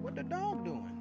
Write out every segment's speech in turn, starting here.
What the dog doing?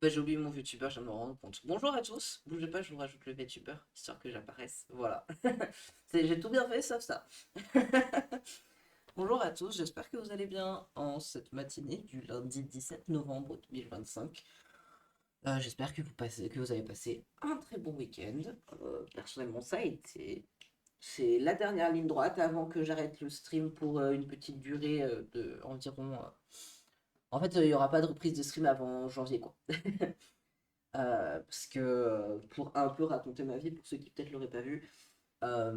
Bah, j'ai oublié mon VTuber, je viens de me rendre compte. Bonjour à tous, bougez pas, je vous rajoute le VTuber, histoire que j'apparaisse. Voilà. J'ai tout bien fait sauf ça. Bonjour à tous, j'espère que vous allez bien en cette matinée du lundi 17 novembre 2025. J'espère que que vous avez passé un très bon week-end. Personnellement, ça a été. C'est la dernière ligne droite avant que j'arrête le stream pour une petite durée de environ. En fait, il n'y aura pas de reprise de stream avant janvier, quoi. Parce que pour un peu raconter ma vie, pour ceux qui peut-être l'auraient pas vu, euh,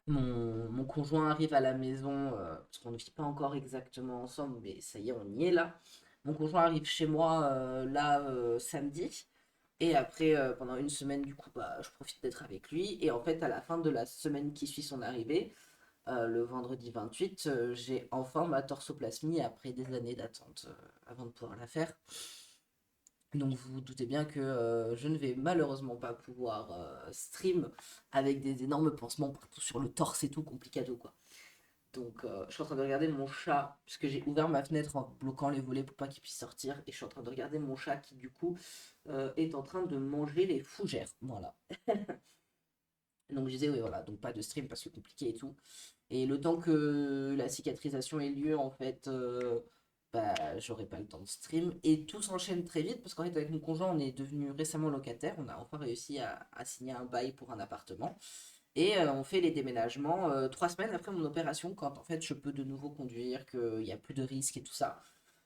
mon conjoint arrive à la maison, parce qu'on ne vit pas encore exactement ensemble, mais ça y est, on y est là. Mon conjoint arrive chez moi là samedi, et après, pendant une semaine, du coup, bah, je profite d'être avec lui. Et en fait, à la fin de la semaine qui suit son arrivée, le vendredi 28, j'ai enfin ma torsoplasmie après des années d'attente avant de pouvoir la faire. Donc vous vous doutez bien que je ne vais malheureusement pas pouvoir stream avec des énormes pansements partout sur le torse et tout, complicado quoi. Donc je suis en train de regarder mon chat, puisque j'ai ouvert ma fenêtre en bloquant les volets pour pas qu'il puisse sortir, et je suis en train de regarder mon chat qui du coup est en train de manger les fougères. Voilà. Donc je disais oui voilà, donc pas de stream parce que compliqué et tout. Et le temps que la cicatrisation ait lieu, en fait, bah, j'aurai pas le temps de stream. Et tout s'enchaîne très vite parce qu'en fait, avec mon conjoint, on est devenu récemment locataire. On a enfin réussi à signer un bail pour un appartement. Et on fait les déménagements 3 semaines après mon opération, quand en fait je peux de nouveau conduire, qu'il n'y a plus de risques et tout ça.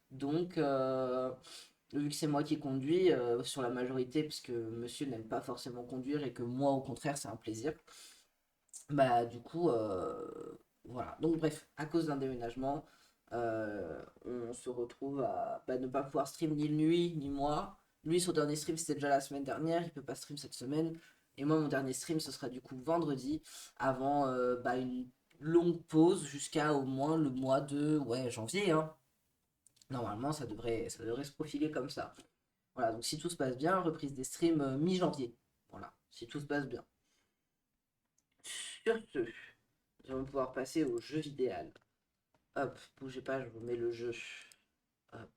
Donc, vu que c'est moi qui conduis sur la majorité, puisque monsieur n'aime pas forcément conduire et que moi, au contraire, c'est un plaisir. Bah, du coup, voilà. Donc, bref, à cause d'un déménagement, on se retrouve à bah, ne pas pouvoir stream ni lui, ni moi. Lui, son dernier stream, c'était déjà la semaine dernière. Il peut pas stream cette semaine. Et moi, mon dernier stream, ce sera du coup vendredi, avant bah, une longue pause jusqu'à au moins le mois de ouais, janvier. Hein. Normalement, ça devrait se profiler comme ça. Voilà, donc si tout se passe bien, reprise des streams mi-janvier. Voilà, si tout se passe bien. Sur ce. Nous allons pouvoir passer au jeu idéal. Hop, bougez pas, je vous mets le jeu. Hop.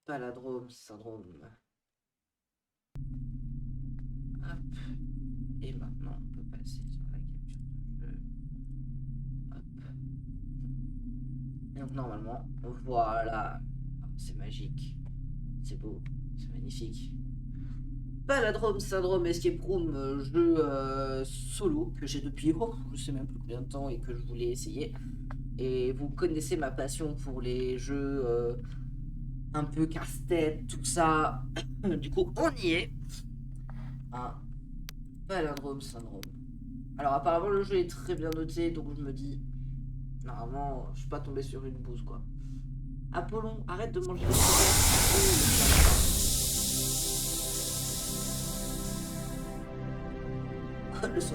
Paladrome, syndrome. Hop. Et maintenant, on peut passer sur la capture de jeu. Hop. Et donc, normalement, voilà. C'est magique. C'est beau. C'est magnifique. Paladrome, syndrome, escape room, jeu solo que j'ai depuis, je sais même plus combien de temps et que je voulais essayer. Et vous connaissez ma passion pour les jeux un peu casse-tête, tout ça. Du coup, on y est. Un palindrome syndrome. Alors, apparemment, le jeu est très bien noté, donc je me dis, normalement, je suis pas tombé sur une bouse, quoi. Apollon, arrête de manger les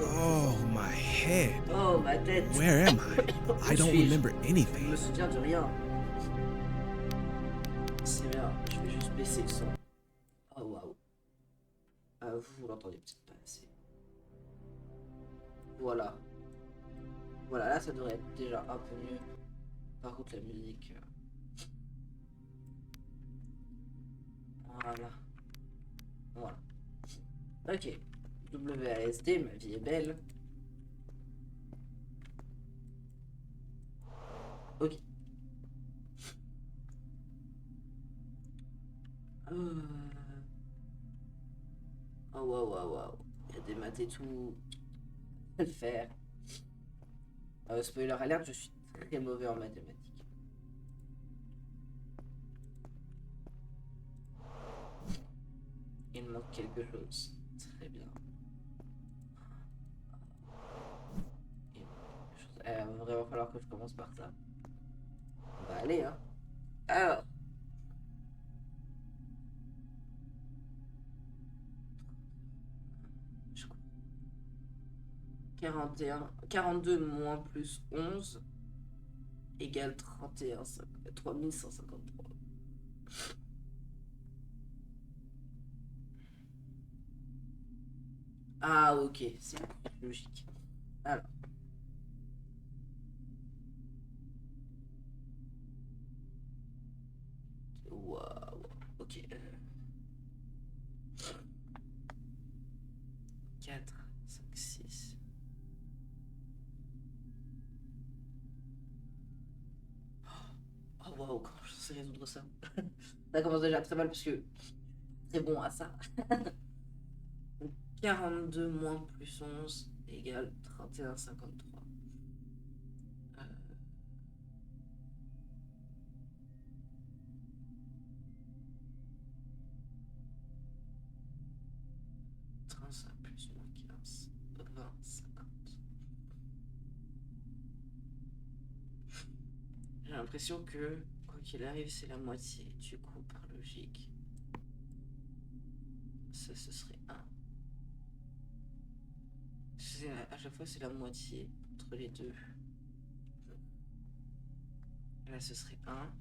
Oh, my head. Oh, ma tête. Where am I? I don't remember Je anything. me souviens de rien. C'est bien, je vais juste baisser le son. Oh, waouh. Vous l'entendez peut-être pas assez. Voilà. Voilà, là, ça devrait être déjà un peu mieux. Par contre, la musique... Voilà. Voilà. Ok. WASD, ma vie est belle. Ok. Oh waouh waouh waouh. Il y a des maths et tout à le faire. Spoiler alert, je suis très mauvais en mathématiques. Il me manque quelque chose. Très bien. Il me manque quelque chose. Va vraiment falloir que je commence par ça. On va aller, hein. Alors. Je... 42 moins plus 11 égale 3153. Ah ok, c'est logique. Alors. Waouh. Ok. 4, 5, 6. Oh waouh, comment je sais résoudre ça? Ça commence déjà très mal parce que c'est bon à ça. 42 moins plus 11 égale 31,53. Euh, 35 plus moins 15, 20, 50. J'ai l'impression que, quoi qu'il arrive, c'est la moitié. Du coup, par logique, ça ce serait 1. À chaque fois, c'est la moitié entre les deux. Là, ce serait 1.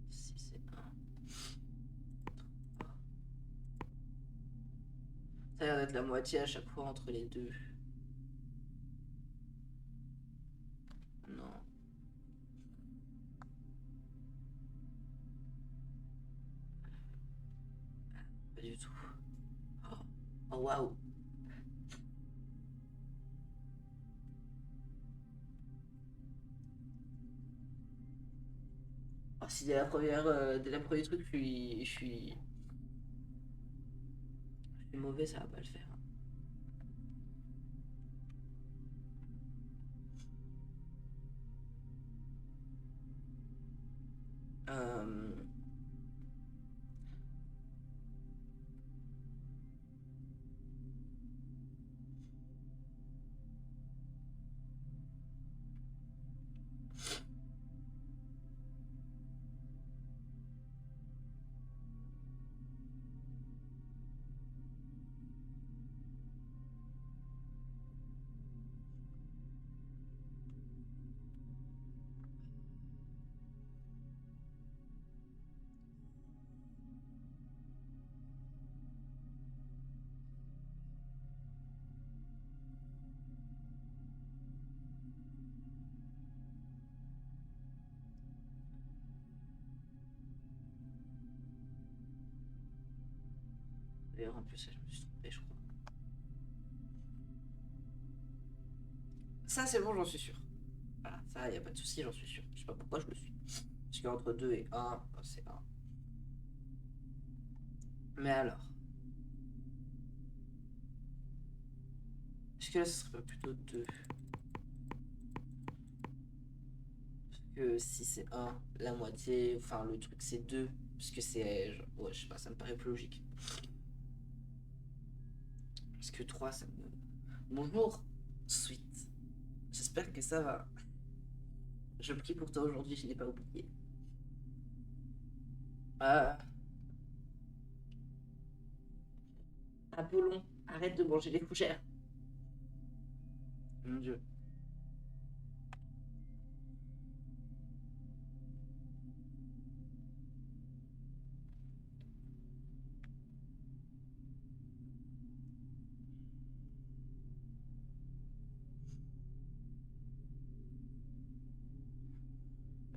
Si c'est 1. Ça a l'air d'être la moitié à chaque fois entre les deux. Non. Pas du tout. Oh waouh. Oh, si dès la première truc, je suis mauvais, ça va pas le faire. Euh, l'intérieur en plus, ça, je me suis trompé, je crois. Ça, c'est bon, j'en suis sûr. Voilà, ça, y a pas de souci, j'en suis sûr. Je sais pas pourquoi je le suis. Parce qu'entre 2 et 1, c'est 1. Mais alors, est-ce que là, ce serait pas plutôt 2? Parce que si c'est 1, la moitié, enfin, le truc, c'est 2. Puisque c'est. Ouais, je sais pas, ça me paraît plus logique. Parce que 3, ça me. Bonjour, suite. J'espère que ça va. Je prie pour toi aujourd'hui, je n'ai pas oublié. Ah, Apollon, arrête de manger les fougères. Mon Dieu.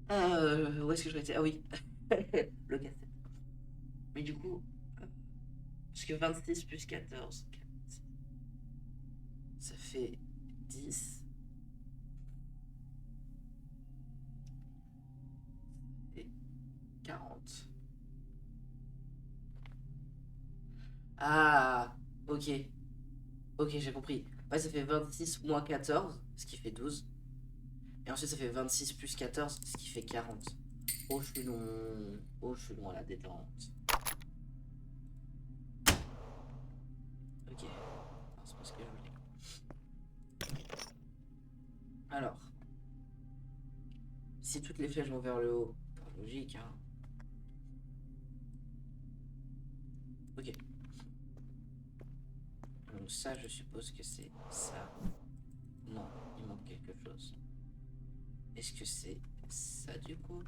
Où est-ce que je été? Ah oui, le casse-tête. Mais du coup, parce que 26 plus 14, ça fait 10 et 40. Ah, ok. Ok, j'ai compris. Ouais, ça fait 26 moins 14, ce qui fait 12. Et ensuite, ça fait 26 plus 14, ce qui fait 40. Oh, je suis long. Oh, je suis long à la détente. Ok. Non, c'est pas ce que je voulais. Alors, si toutes les flèches vont vers le haut, par logique, hein. Ok. Donc ça, je suppose que c'est ça. Non, il manque quelque chose. Est-ce que c'est ça du coup?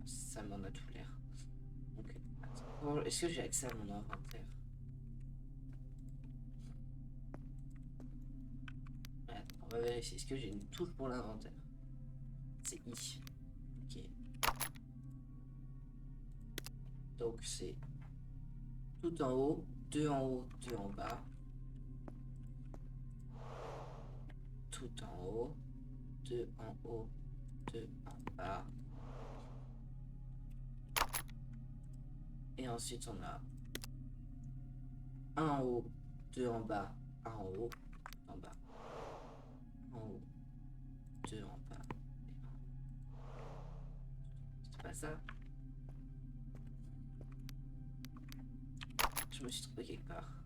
Ça m'en a tout l'air. Ok. Attends. Est-ce que j'ai accès à mon inventaire? Attends, on va vérifier. Est-ce que j'ai une touche pour l'inventaire? C'est I. Ok. Donc c'est tout en haut, 2 en haut, 2 en bas. Tout en haut, 2 en haut, 2 en bas. Et ensuite on a 1 en haut, 2 en bas, 1 en haut, en bas. En haut, 2 en bas. C'est pas ça? Je me suis trompé quelque part.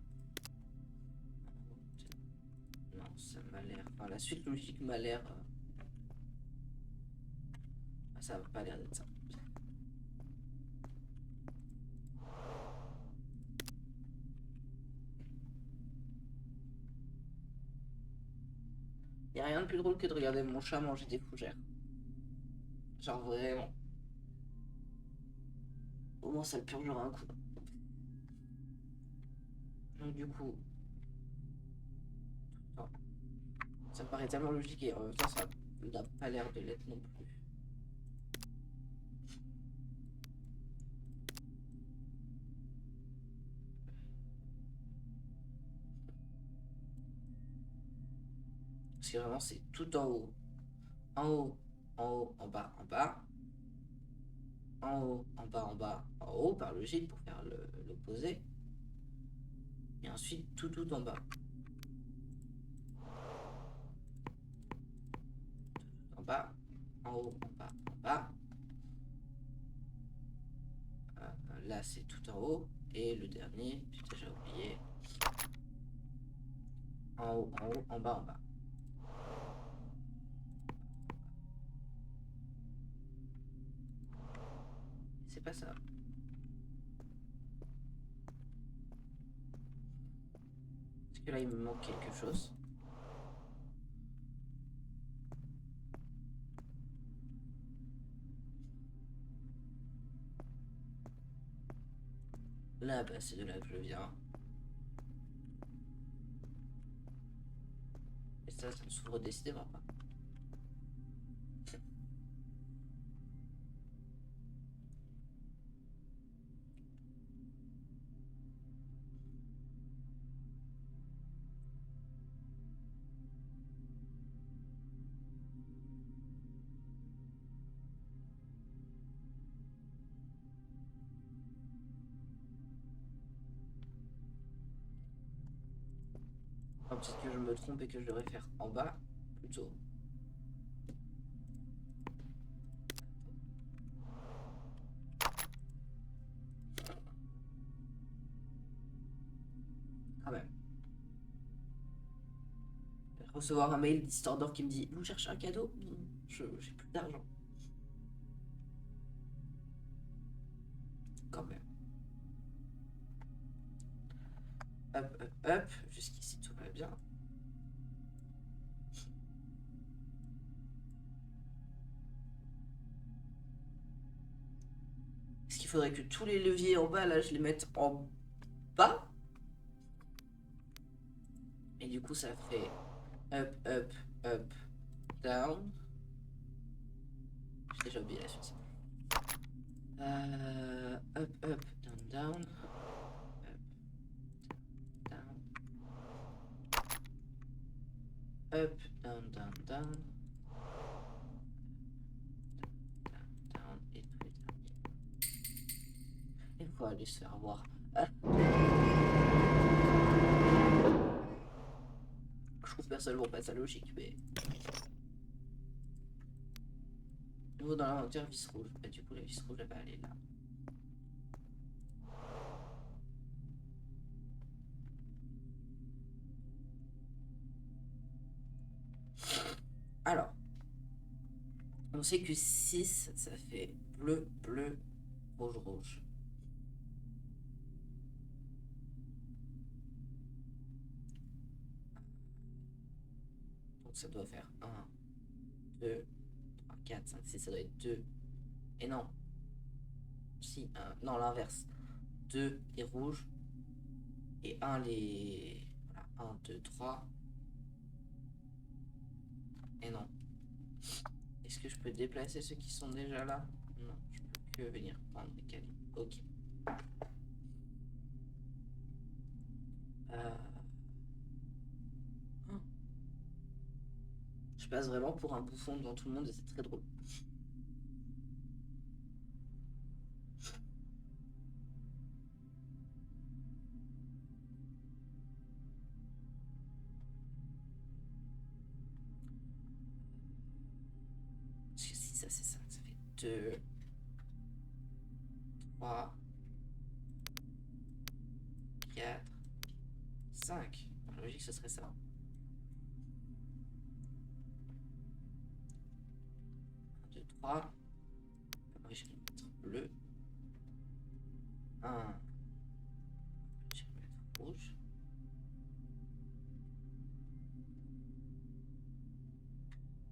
Non, ça m'a l'air. Enfin, la suite logique m'a l'air. Ça va pas l'air d'être ça. Y a rien de plus drôle que de regarder mon chat manger des fougères. Genre vraiment. Au moins ça le purgera un coup. Donc du coup. Non. Ça me paraît tellement logique et en même temps ça n'a pas l'air de l'être non plus. Parce que vraiment c'est tout en haut. En haut, en haut, en bas, en bas. En haut, en bas, en bas, en haut, par logique pour faire l'opposé. Et ensuite tout en bas. En bas, en haut, en bas, en bas. Là c'est tout en haut. Et le dernier, j'ai déjà oublié. En haut, en haut, en bas, en bas. C'est pas ça. Parce que là il me manque quelque chose. Là, bah, c'est de là que je viens. Et ça ne s'ouvre décidément pas. Enfin, peut-être que je me trompe et que je devrais faire en bas plutôt. Quand même. Recevoir un mail d'Histoire qui me dit vous cherchez un cadeau? Non, j'ai plus d'argent. Quand même. Hop, hop, hop. Jusqu'ici tout va bien. Est-ce qu'il faudrait que tous les leviers en bas là je les mette en bas? Et du coup ça fait up, up, up, down. J'ai déjà oublié la suite. Up, up, down, down. Up, down. Up, down, down, down. Down, down, et tout est terminé. Et faut aller se faire voir. Je trouve personnellement pas ça logique, mais. Nouveau dans l'inventaire, vis rouge. Bah, du coup, la vis rouge, elle va aller là. Alors, on sait que 6, ça fait bleu, bleu, rouge, rouge. Donc ça doit faire 1, 2, 3, 4, 5, 6, ça doit être 2. Et non. Si, non, l'inverse. 2 les rouges. Et 1 les... Voilà, 1, 2, 3. Et non. Est-ce que je peux déplacer ceux qui sont déjà là? Non, je peux que venir prendre les calis. Ok. Je passe vraiment pour un bouffon devant tout le monde et c'est très drôle. Parce que si ça c'est 5, ça fait 2, 3, 4, 5. La logique ce serait ça. 1, 2, 3. Moi je vais mettre bleu. 1. Je vais mettre rouge.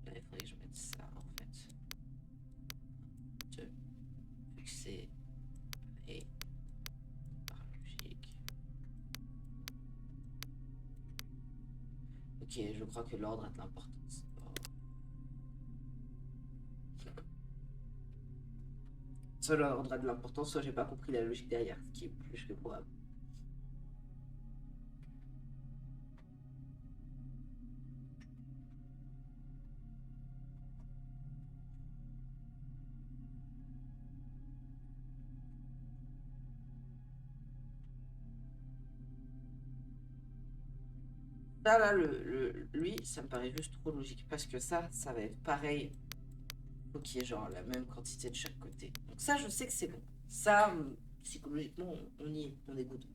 Là il faudrait que je mette ça en fait. 2. Vu que c'est et par logique. Ok, je crois que l'ordre a de l'importance. Soit l'ordre a de l'importance, soit j'ai pas compris la logique derrière, ce qui est plus que probable. Là, lui, ça me paraît juste trop logique. Parce que ça va être pareil. Faut qu'il y ait genre la même quantité de chaque côté. Donc ça, je sais que c'est bon. Ça, psychologiquement, on y est. On est good.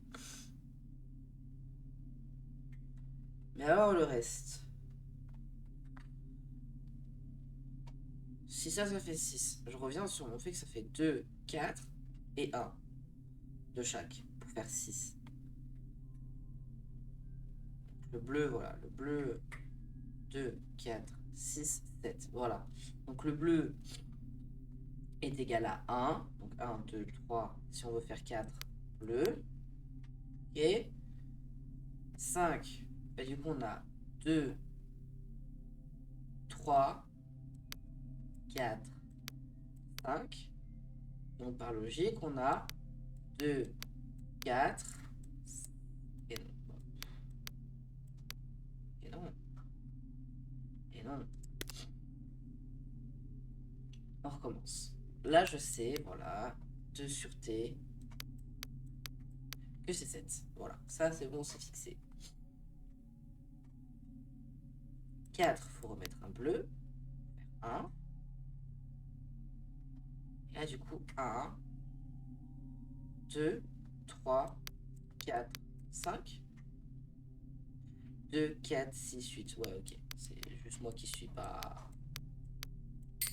Mais alors le reste. Si ça fait 6. Je reviens sur mon fait que ça fait 2, 4 et 1 de chaque pour faire 6. Le bleu, voilà. Le bleu, 2, 4, 6, 7. Voilà. Donc le bleu est égal à 1. Donc 1, 2, 3. Si on veut faire 4, bleu. Ok. 5. Bah, du coup, on a 2, 3, 4, 5. Donc par logique, on a 2, 4. Et non. Et non. Et non. On recommence. Là, je sais, voilà. 2 sur T. Que c'est 7. Voilà. Ça, c'est bon, c'est fixé. 4, il faut remettre un bleu. 1. Et là, du coup, 1, 2, 3, 4, 5. 2, 4, 6, 8. Ouais, ok. C'est juste moi qui suis pas...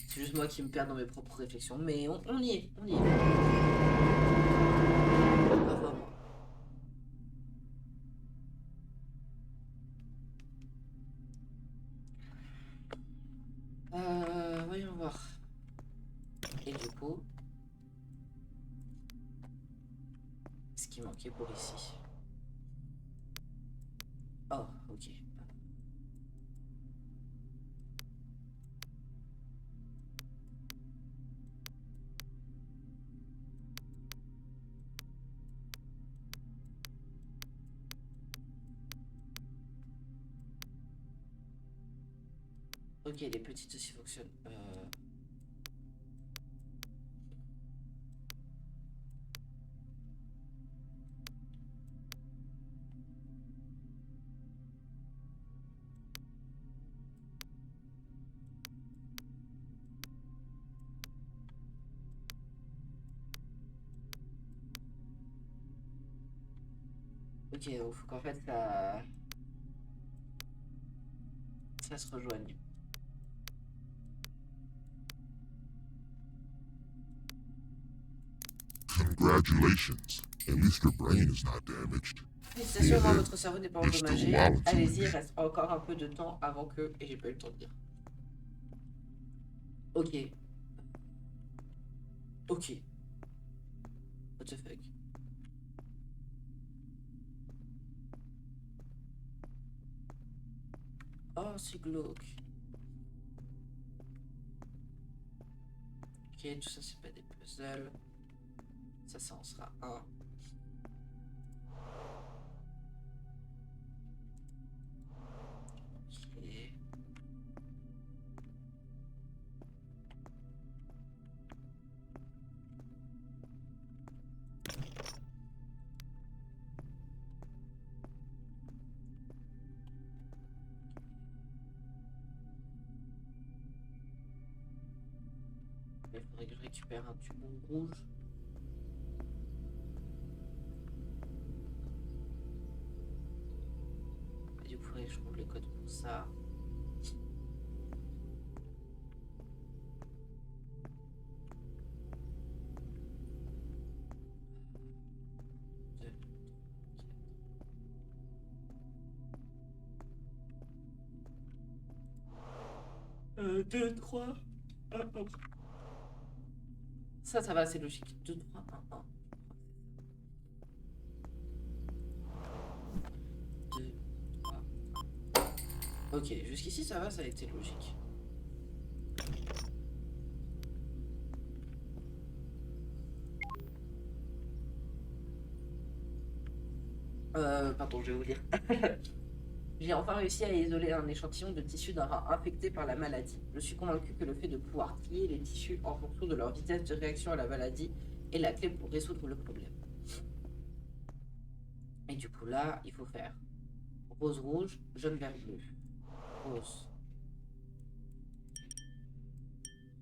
C'est juste moi qui me perds dans mes propres réflexions. Mais on y est, on y est. Bravo à moi. Voyons voir. Et du coup... Ce qui manquait pour ici. Oh, ok. Ok, les petites aussi fonctionnent. Ok, donc faut qu'en fait ça se rejoigne. Congratulations. At least your brain is not damaged. Félicitations, moi, votre cerveau n'est pas endommagé. Allez-y, il reste encore un peu de temps avant que... Et j'ai pas eu le temps de dire. Ok. Ok. What the fuck. Oh, c'est glauque. Ok, tout ça, c'est pas des puzzles. Ça en sera un. Ok. Il faudrait que je récupère un tube rouge. Et du coup, il faudrait que je trouve les codes pour ça. Deux, trois. Ça va, c'est logique. 2, 3, 1, 1. 2, 3. Ok, jusqu'ici ça va, ça a été logique. Pardon, je vais vous dire. J'ai enfin réussi à isoler un échantillon de tissu d'un rat infecté par la maladie. Je suis convaincu que le fait de pouvoir trier les tissus en fonction de leur vitesse de réaction à la maladie est la clé pour résoudre le problème. Et du coup là, il faut faire rose rouge, jaune vert bleu. Rose.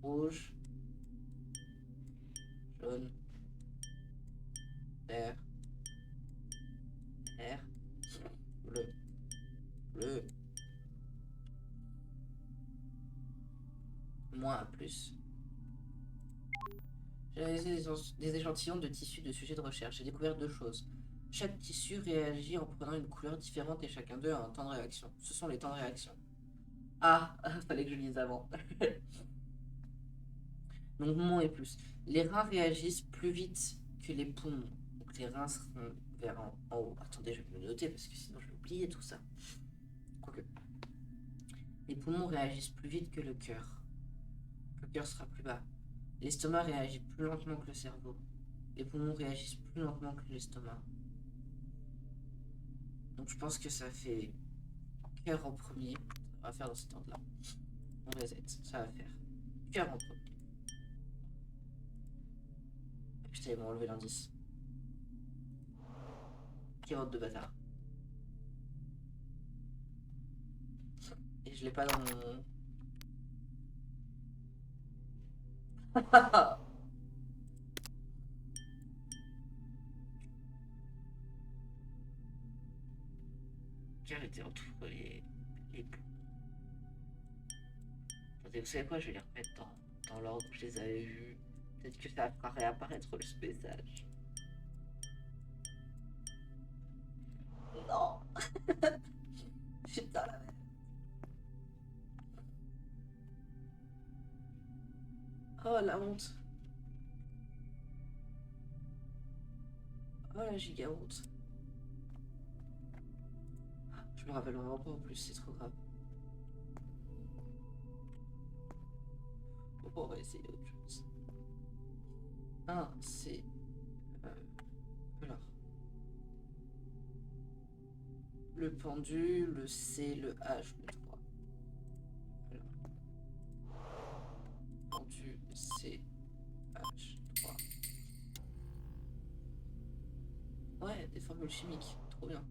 Rouge. Jaune. Vert. Vert. Bleu. Bleu. Moins un plus. J'ai réalisé des échantillons de tissus de sujets de recherche. J'ai découvert deux choses. Chaque tissu réagit en prenant une couleur différente et chacun d'eux a un temps de réaction. Ce sont les temps de réaction. Ah, fallait que je lise avant. Donc moins et plus. Les reins réagissent plus vite que les poumons. Donc les reins seront vers en haut. Attendez, je vais me le noter parce que sinon je vais oublier tout ça. Quoique. Les poumons réagissent plus vite que le cœur. Le cœur sera plus bas. L'estomac réagit plus lentement que le cerveau. Les poumons réagissent plus lentement que l'estomac. Donc je pense que ça fait cœur en premier. On va faire dans cet ordre-là. On reset. Ça va faire cœur en premier. Putain, ils m'ont enlevé l'indice. Carotte de bâtard. Et Et je l'ai pas dans mon... Cœur était entre les poumons. Attendez, vous savez quoi, je vais les remettre dans l'ordre où je les avais vus. Peut-être que ça fera réapparaître le message. Non. Putain la merde. Oh la honte. Oh la giga honte. Je me rappelle vraiment pas en plus, c'est trop grave. Bon, on va essayer autre chose. Un, c'est... alors. Le pendu, le C, le H, le 3. Alors. Pendu, C, H, 3. Ouais, des formules chimiques, trop bien.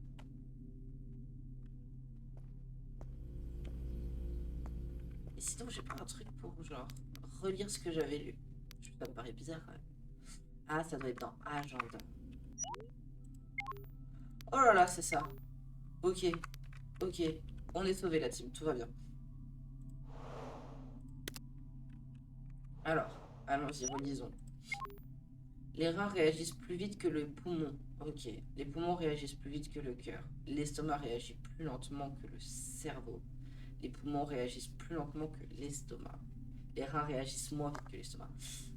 Et sinon, j'ai pas un truc pour genre relire ce que j'avais lu. Ça me paraît bizarre quand même. Ah, ça doit être dans agenda. Oh là là, c'est ça. Ok, ok. On est sauvé la team, tout va bien. Alors, allons-y, relisons. Les reins réagissent plus vite que le poumon. Ok. Les poumons réagissent plus vite que le cœur. L'estomac réagit plus lentement que le cerveau. Les poumons réagissent plus lentement que l'estomac. Les reins réagissent moins vite que l'estomac.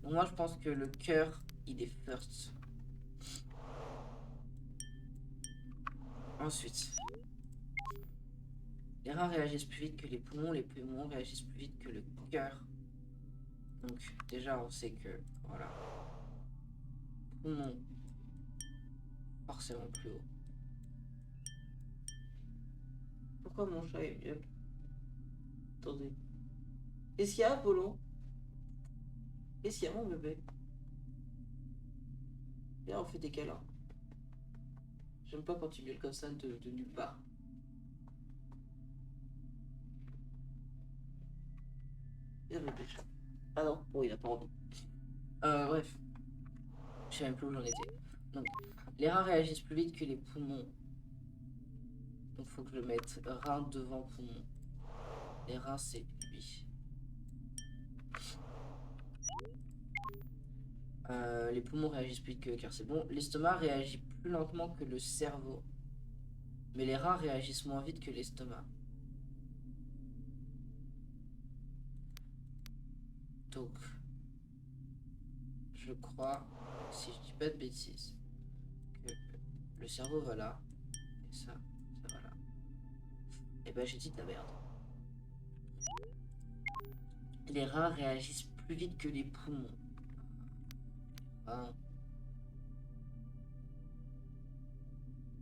Donc moi, je pense que le cœur, il est first. Ensuite, les reins réagissent plus vite que les poumons réagissent plus vite que le cœur. Donc déjà, on sait que, voilà, poumon, forcément plus haut. Pourquoi mon chat est mieux? Attendez. Qu'est-ce qu'il y a, Apollon? Qu'est-ce qu'il y a, mon bébé? Viens, on fait des câlins. J'aime pas quand tu miaules comme ça de nulle part. Viens, bébé. Ah non, bon, il a pas envie. Bref. Je sais même plus où j'en étais. Donc, les reins réagissent plus vite que les poumons. Donc, faut que je mette rein devant poumon. Les reins, c'est lui. Les poumons réagissent plus vite que le cœur, c'est bon. L'estomac réagit plus lentement que le cerveau. Mais les reins réagissent moins vite que l'estomac. Donc, je crois, si je dis pas de bêtises, que le cerveau va là, et ça va là. Et ben j'ai dit de la merde. Les reins réagissent plus vite que les poumons.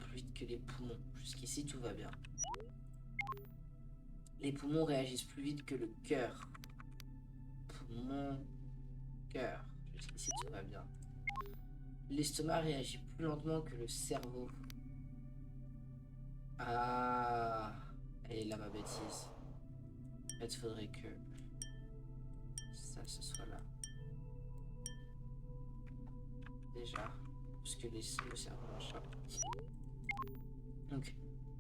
Plus vite que les poumons. Jusqu'ici tout va bien. Les poumons réagissent plus vite que le cœur. Poumon, cœur. Jusqu'ici tout va bien. L'estomac réagit plus lentement que le cerveau. Ah, elle est là ma bêtise. En fait, il faudrait que ça ce soit là. Déjà, parce que le cerveau machin. Donc,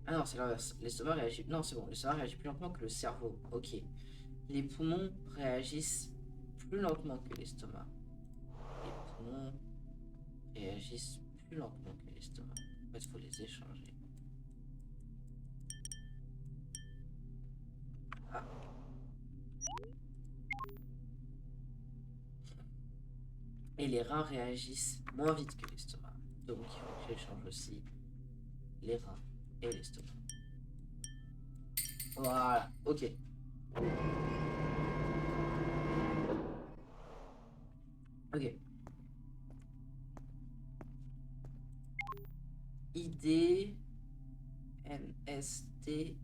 ah non, c'est l'inverse. L'estomac réagit. Non, c'est bon. L'estomac réagit plus lentement que le cerveau. Ok. Les poumons réagissent plus lentement que l'estomac. Les poumons réagissent plus lentement que l'estomac. En fait, il faut les échanger. Ah. Et les reins réagissent moins vite que l'estomac. Donc, il faut que j'échange aussi les reins et l'estomac. Voilà, ok. Ok. ID MSTRIL.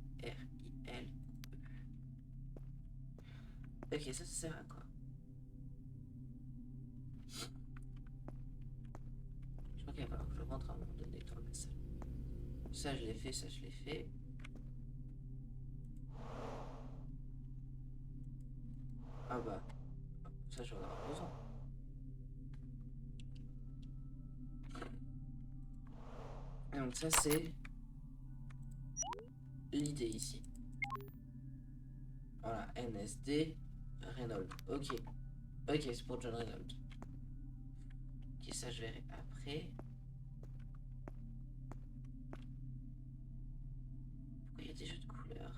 Ok, ça sert à quoi? Je crois qu'il va falloir que je rentre à un moment donné dans le message. Ça je l'ai fait, ça je l'ai fait. Ah bah, ça je vais en avoir besoin. Et donc ça c'est l'idée ici. Voilà, NSD Reynolds. Ok. Ok, c'est pour John Reynolds. Ok, ça je verrai après. Pourquoi il y a des jeux de couleurs?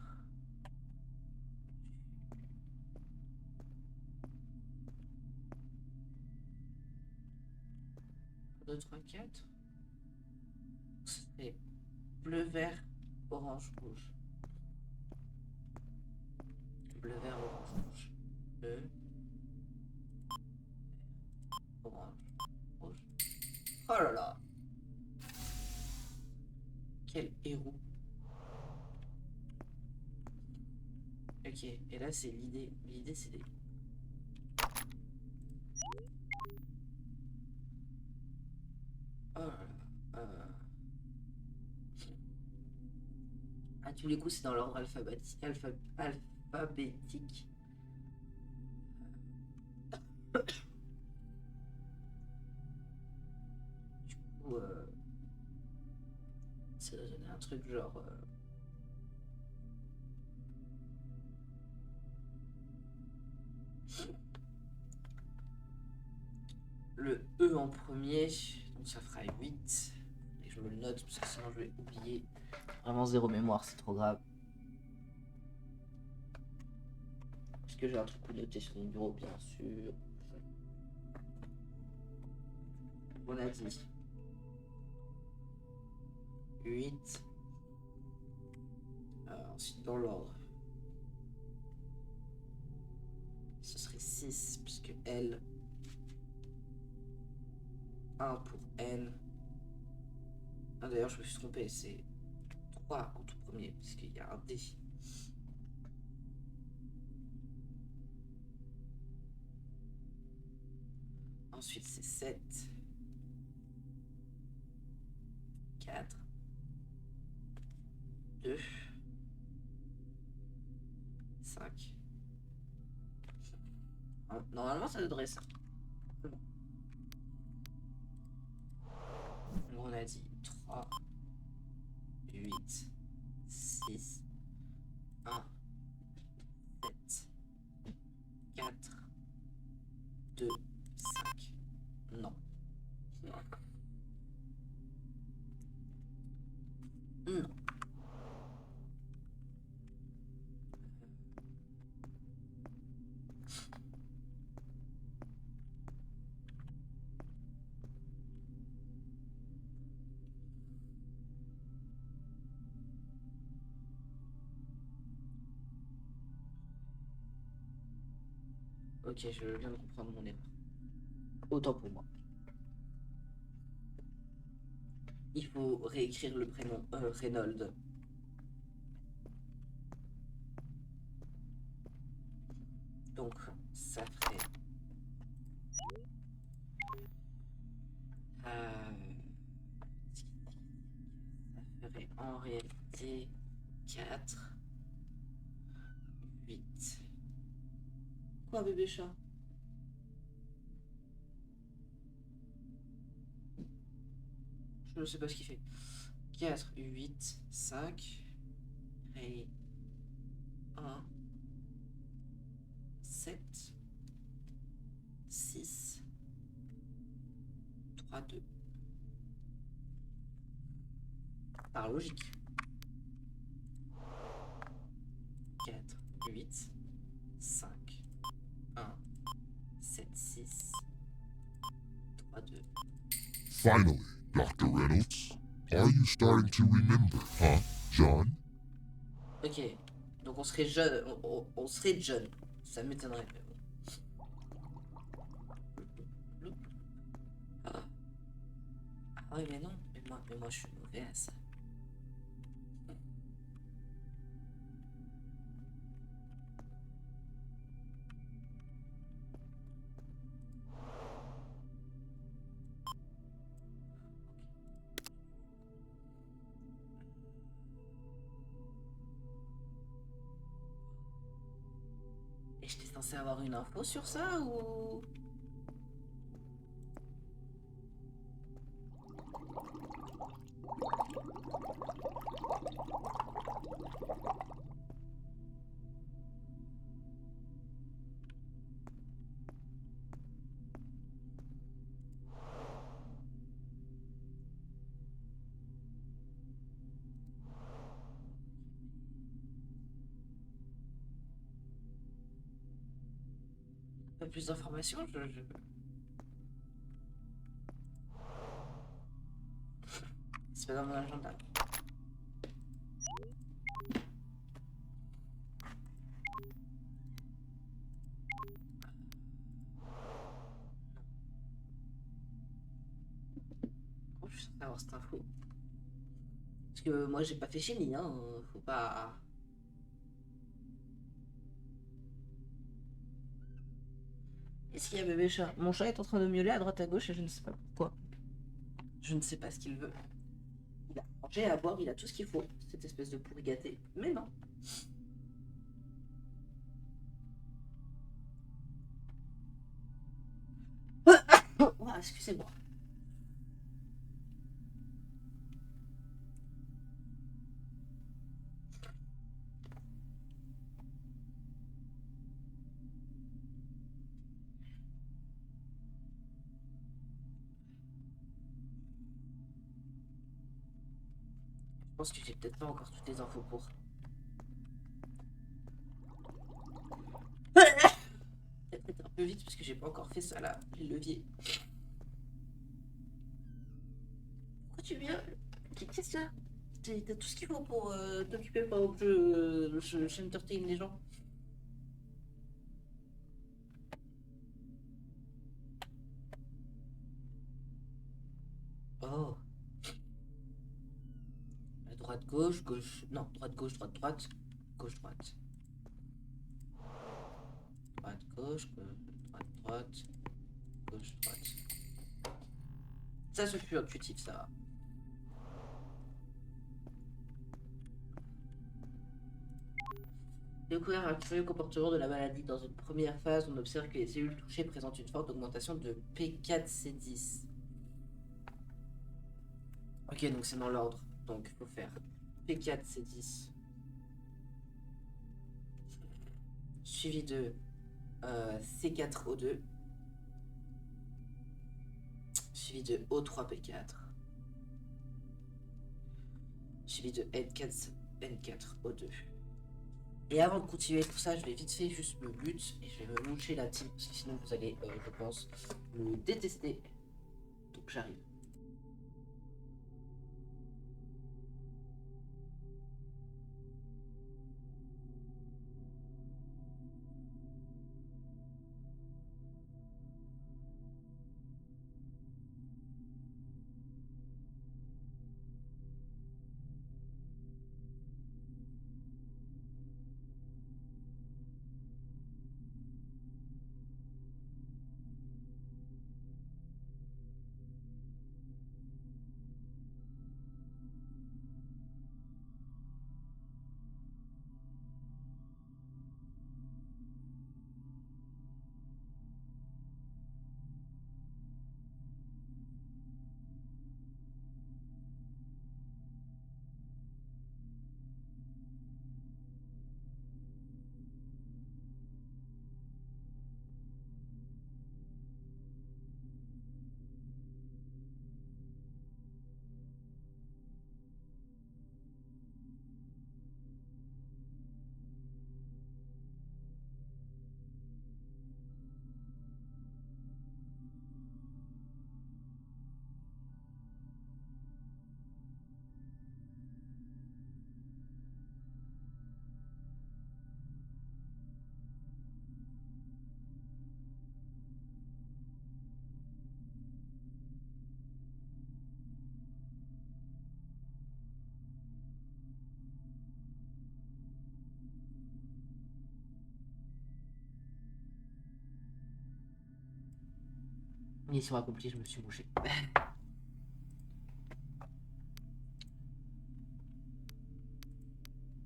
2, 3, 4. C'est bleu, vert, orange, rouge. Bleu, vert, orange, rouge. Bleu, orange, rouge. Oh là là! Quel héros! Ok, et là c'est l'idée. L'idée c'est des. Oh là là. À tous les coups, c'est dans l'ordre alphabétique. Alphabétique. Du coup, ça doit donner un truc genre. Le E en premier, donc ça fera 8. Et je me le note parce que sinon je vais oublier. Vraiment zéro mémoire, c'est trop grave. Est-ce que j'ai un truc noté sur mon bureau? Bien sûr. On a dit 8. Ensuite, dans l'ordre, ce serait 6, puisque L, 1 pour N. Ah, d'ailleurs, je me suis trompé, c'est 3 en tout premier, puisqu'il y a un D. Ensuite, c'est 7, 4, 2, 5. Normalement, ça devrait ça. On a dit 3, 8, 6, 1, 7, 4, 2, 5. Non. Non. Ok, je viens de comprendre mon erreur. Autant pour moi. Il faut réécrire le prénom Reynolds. Donc, ça ferait. Ça ferait en réalité 4, 8. Quoi, bébé chat? Je ne sais pas ce qu'il fait. 4, 8, 5. Et 1, 7, 6, 3, 2. Par logique. 4, 8, 5, 1, 7, 6, 3, 2. Finally, Dr. Reynolds. Are you starting to remember, huh, John? Ok, donc on serait jeune, on serait jeune. Ça m'étonnerait. Ah. Ah oui, mais non, mais moi je suis mauvais à ça. Et j'étais censé avoir une info sur ça ou... Pas plus d'informations, C'est pas dans mon agenda. Oh, je suis censé avoir cette info. Parce que moi j'ai pas fait chimie, hein. Faut pas... Qu'est-ce qu'il y a bébé chat? Mon chat est en train de miauler à droite à gauche et je ne sais pas pourquoi. Je ne sais pas ce qu'il veut. Il a à manger, à boire, il a tout ce qu'il faut. Cette espèce de pourri gâté. Mais non. Oh, excusez-moi. Je pense que j'ai peut-être pas encore toutes les infos pour. Peut-être un peu vite parce que j'ai pas encore fait ça là, les leviers. Pourquoi tu viens? Qu'est-ce que c'est ça? T'as tout ce qu'il faut pour t'occuper pendant que j'entertain les gens. Oh. À droite, gauche, gauche. Non, droite, gauche, droite, droite. Gauche, droite. Droite, gauche, droite, droite. Gauche, droite. Ça, c'est plus intuitif, ça va. Découvrir un curieux comportement de la maladie. Dans une première phase, on observe que les cellules touchées présentent une forte augmentation de P4C10. Ok, donc c'est dans l'ordre. Donc, il faut faire P4C10. Suivi de C4O2. Suivi de O3P4. Suivi de N4O2. Et avant de continuer tout ça, je vais vite fait juste me mute et je vais me moucher la team parce que sinon vous allez, je pense, me détester. Donc j'arrive. Mission accomplie, je me suis mouché.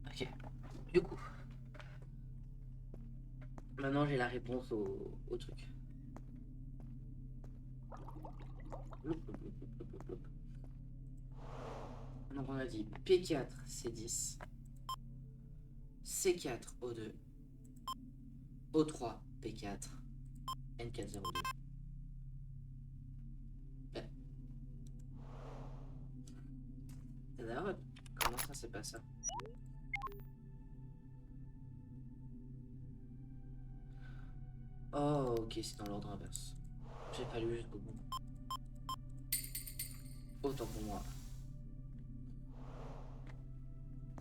Ok. Du coup. Maintenant Maintenant, j'ai la réponse au truc. Donc, on a dit P4, C10. C4, O2. O3, P4. N402. Ben. D'ailleurs, comment ça c'est pas ça? Oh, ok, c'est dans l'ordre inverse. J'ai pas lu jusqu'au bout. Autant pour moi.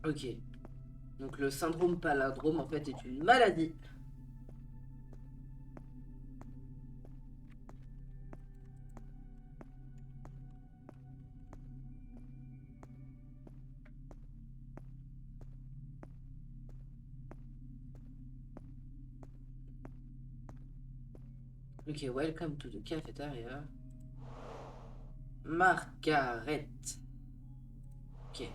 Ok. Donc le syndrome palindrome en fait est une maladie. Ok, welcome to the cafeteria. Margaret. Ok.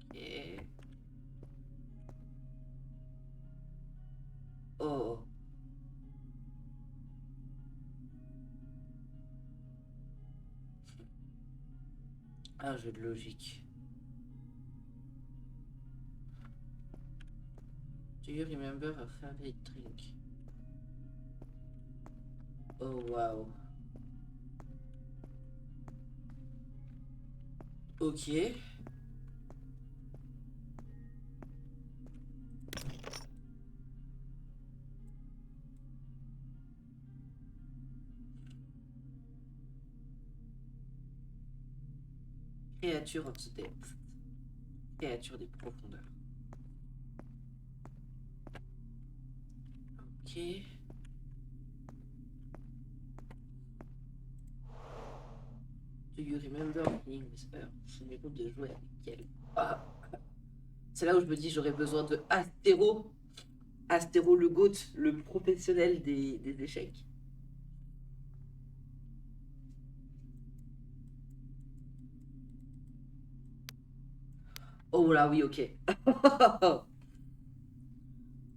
Ok. Oh. Un jeu de logique. Do you remember a favorite drink? Oh wow. Ok. Créature of the depth. Créature des profondeurs. Ok. Do you remember playing with her? Souvenez-vous de jouer avec elle. Ah. C'est là où je me dis j'aurais besoin de Astéro. Astéro le GOAT, le professionnel des échecs. Oh là oui, ok.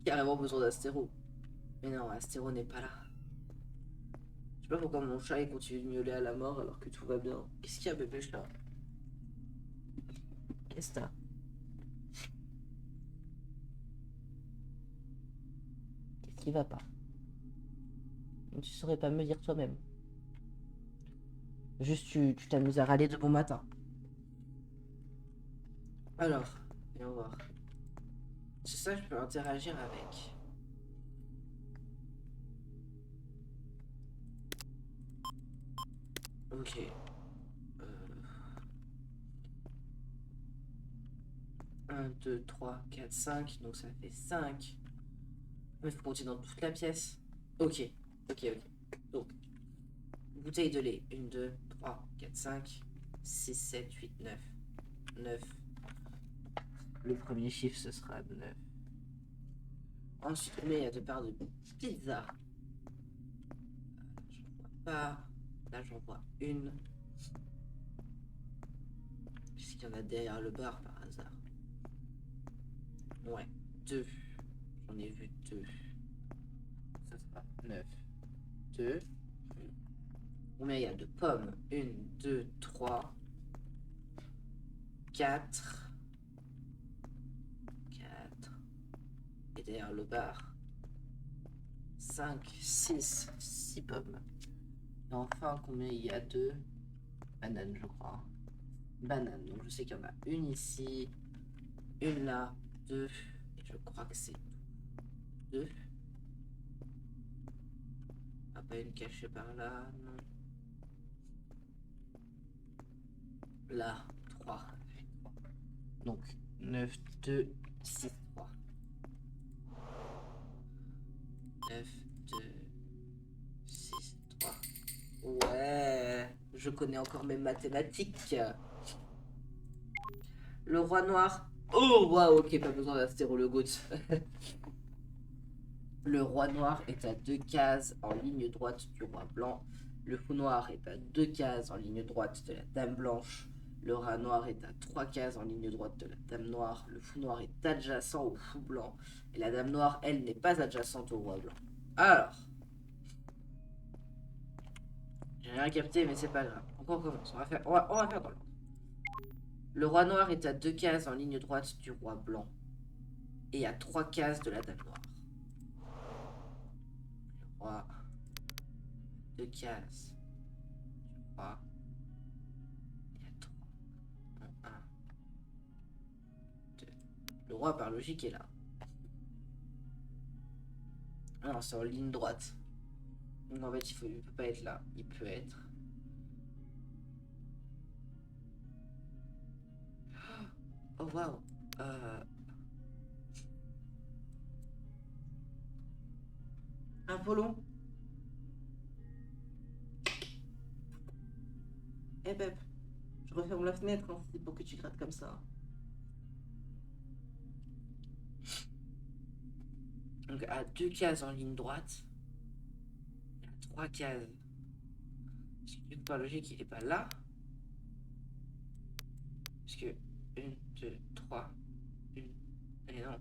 Carrément besoin d'Astéro. Mais non, Astéro n'est pas là. Je sais pas pourquoi mon chat il continue de miauler à la mort alors que tout va bien. Qu'est-ce qu'il y a bébé chat? Qu'est-ce que t'as? Qu'est-ce qui va pas? Tu saurais pas me dire toi-même. Juste tu t'amuses à râler de bon matin. Alors, viens voir. C'est ça, je peux interagir avec. Ok. 1, 2, 3, 4, 5. Donc ça fait 5. Mais il faut compter dans toute la pièce. Ok. Ok, ok. Donc, bouteille de lait. 1, 2, 3, 4, 5, 6, 7, 8, 9. 9. Le premier chiffre, ce sera 9. Ensuite, il y a 2 parts de pizza. J'en vois pas. Là, j'en vois une. Est-ce qu'il y en a derrière le bar par hasard? Ouais, 2. J'en ai vu 2. Ça sera 9. 2. Combien il y a de pommes? 1, 2, 3, 4. 4. Et derrière le bar, 5, 6. 6 pommes. Et enfin, combien il y a de bananes, je crois. Bananes. Donc je sais qu'il y en a une ici, une là, 2. Et je crois que c'est 2. Ah, pas une cachée par là, non. Là, 3. Donc 9, 2, 6, 3. 9, 2, 6, 3. Ouais, je connais encore mes mathématiques. Le roi noir. Oh, waouh, ok, pas besoin d'Astéro le GOAT. Le roi noir est à 2 cases en ligne droite du roi blanc. Le fou noir est à 2 cases en ligne droite de la dame blanche. Le rat noir est à 3 cases en ligne droite de la dame noire. Le fou noir est adjacent au fou blanc. Et la dame noire, elle, n'est pas adjacente au roi blanc. Alors, j'ai rien capté, mais c'est pas grave. Donc on recommence. On va faire dans l'ordre. Le roi noir est à 2 cases en ligne droite du roi blanc. Et à 3 cases de la dame noire. Le roi. 2 cases du roi. Et à 3. 1, 2. Le roi, par logique, est là. Non, c'est en ligne droite. Donc en fait, il peut pas être là. Il peut être. Oh waouh. Apollon. Eh Pep, je referme la fenêtre hein, c'est pour que tu grattes comme ça. Donc à 2 cases en ligne droite. Et à 3 cases. Parce que par logique, il est pas là. Parce que 1, 2, 3. 1. Et non.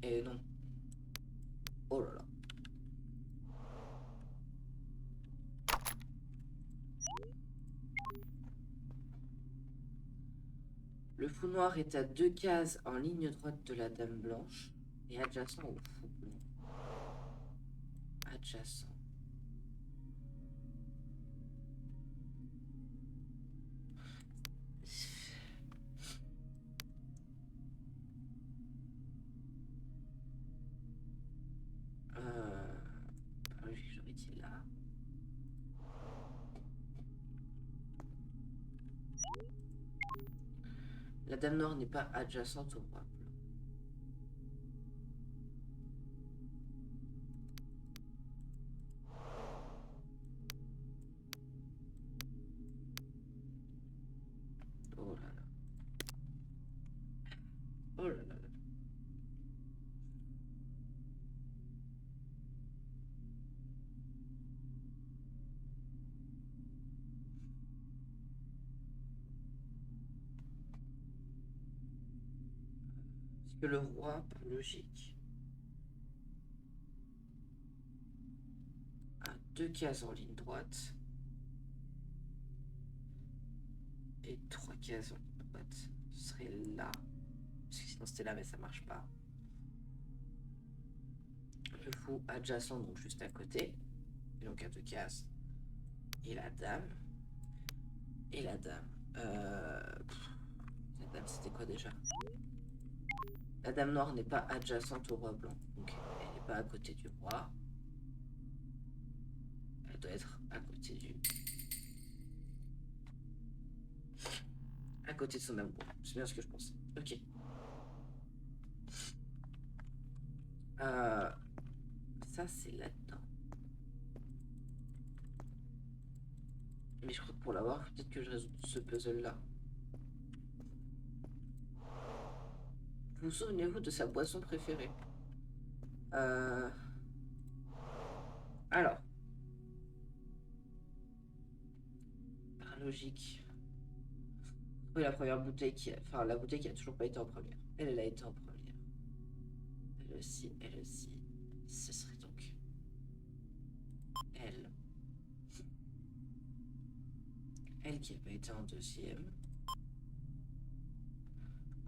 Et non. Oh là là. Le fou noir est à 2 cases en ligne droite de la dame blanche et adjacent au fou blanc. Adjacent. J'aurais dit là. La dame noire n'est pas adjacente au roi blanc. Oh là là. Oh là là. Parce que le roi, par logique, a 2 cases en ligne droite et 3 cases en ligne droite. Ce serait là. Parce que sinon c'était là, mais ça marche pas. Le fou adjacent, donc juste à côté. Et donc à 2 cases. Et la dame. Et la dame. La dame, c'était quoi déjà? La dame noire n'est pas adjacente au roi blanc. Donc elle n'est pas à côté du roi. Elle doit être à côté du... À côté de son amour. C'est bien ce que je pensais. Ok. Ça, c'est là-dedans. Mais je crois que pour l'avoir, peut-être que je résous ce puzzle-là. Vous souvenez-vous de sa boisson préférée? Alors. Par logique. Oui, la première bouteille qui a... Enfin, la bouteille qui a toujours pas été en première. Elle a été en première. Elle aussi, elle aussi. Ce serait donc... Elle. Elle qui a pas été en deuxième.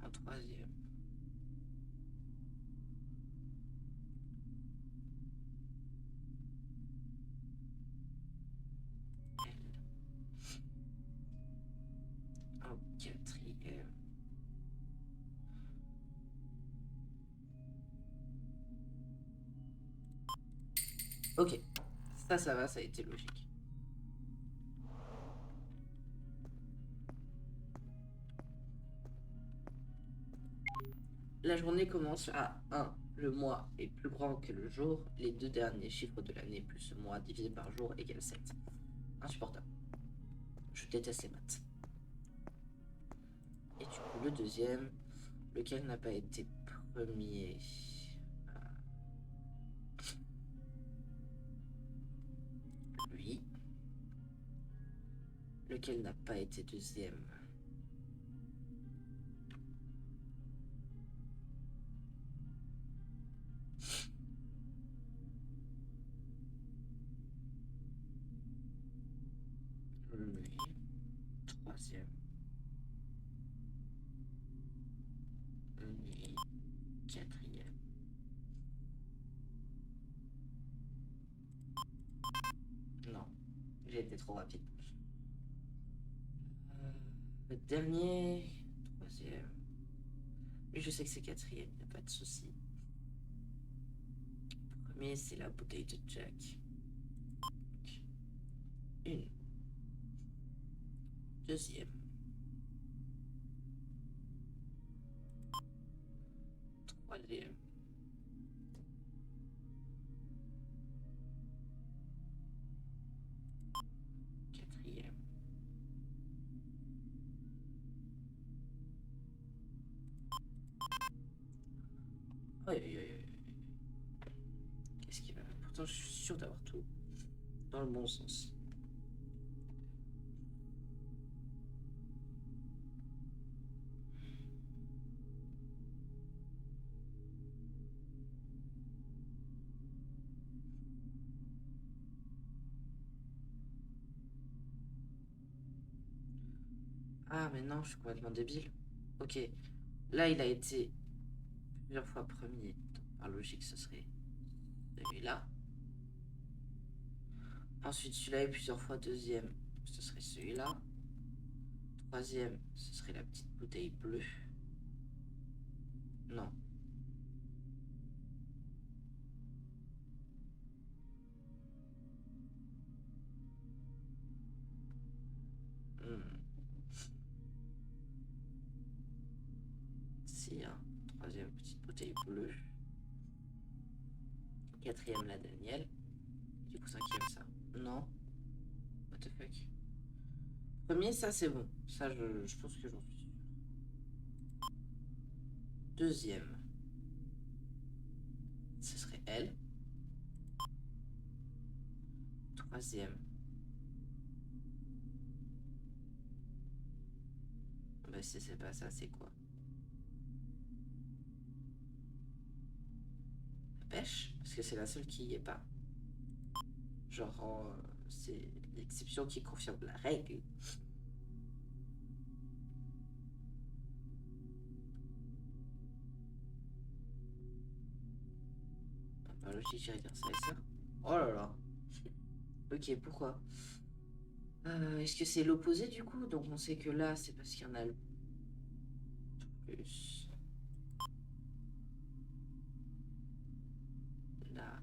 En troisième. En quatrième. Ok. Ça va, ça a été logique. La journée commence à 1. Le mois est plus grand que le jour. Les 2 derniers chiffres de l'année plus le mois divisé par jour égale 7. Insupportable. Je déteste les maths. Et du coup, le deuxième, lequel n'a pas été premier. Lequel n'a pas été deuxième? Oui. Troisième. Oui. Quatrième. Non, j'ai été trop rapide. Le dernier, troisième. Mais je sais que c'est quatrième, y a pas de souci. Premier, c'est la bouteille de Jack. Une. Deuxième. Troisième. Quatrième. Aïe, aïe, aïe, aïe. Qu'est-ce qui va? Pourtant, je suis sûr d'avoir tout dans le bon sens. Ah, mais non, je suis complètement débile. Ok. Là, il a été plusieurs fois premier. Donc, par logique, ce serait celui-là. Ensuite, celui-là est plusieurs fois deuxième. Ce serait celui-là. Troisième, ce serait la petite bouteille bleue. Non. Hmm. Si, hein. Troisième, petite bouteille bleue. Quatrième, la Daniel. Du coup, cinquième, ça. Non. What the fuck. Premier, ça, c'est bon. Ça, je pense que j'en suis sûr. Deuxième, ce serait elle. Troisième. Bah, si c'est pas ça, c'est quoi? La pêche? Parce que c'est la seule qui y est pas. Genre, c'est l'exception qui confirme la règle. Par logique, j'irais dire ça et ça. Oh là là. Ok, pourquoi? Est-ce que c'est l'opposé du coup? Donc on sait que là, c'est parce qu'il y en a le plus. Là.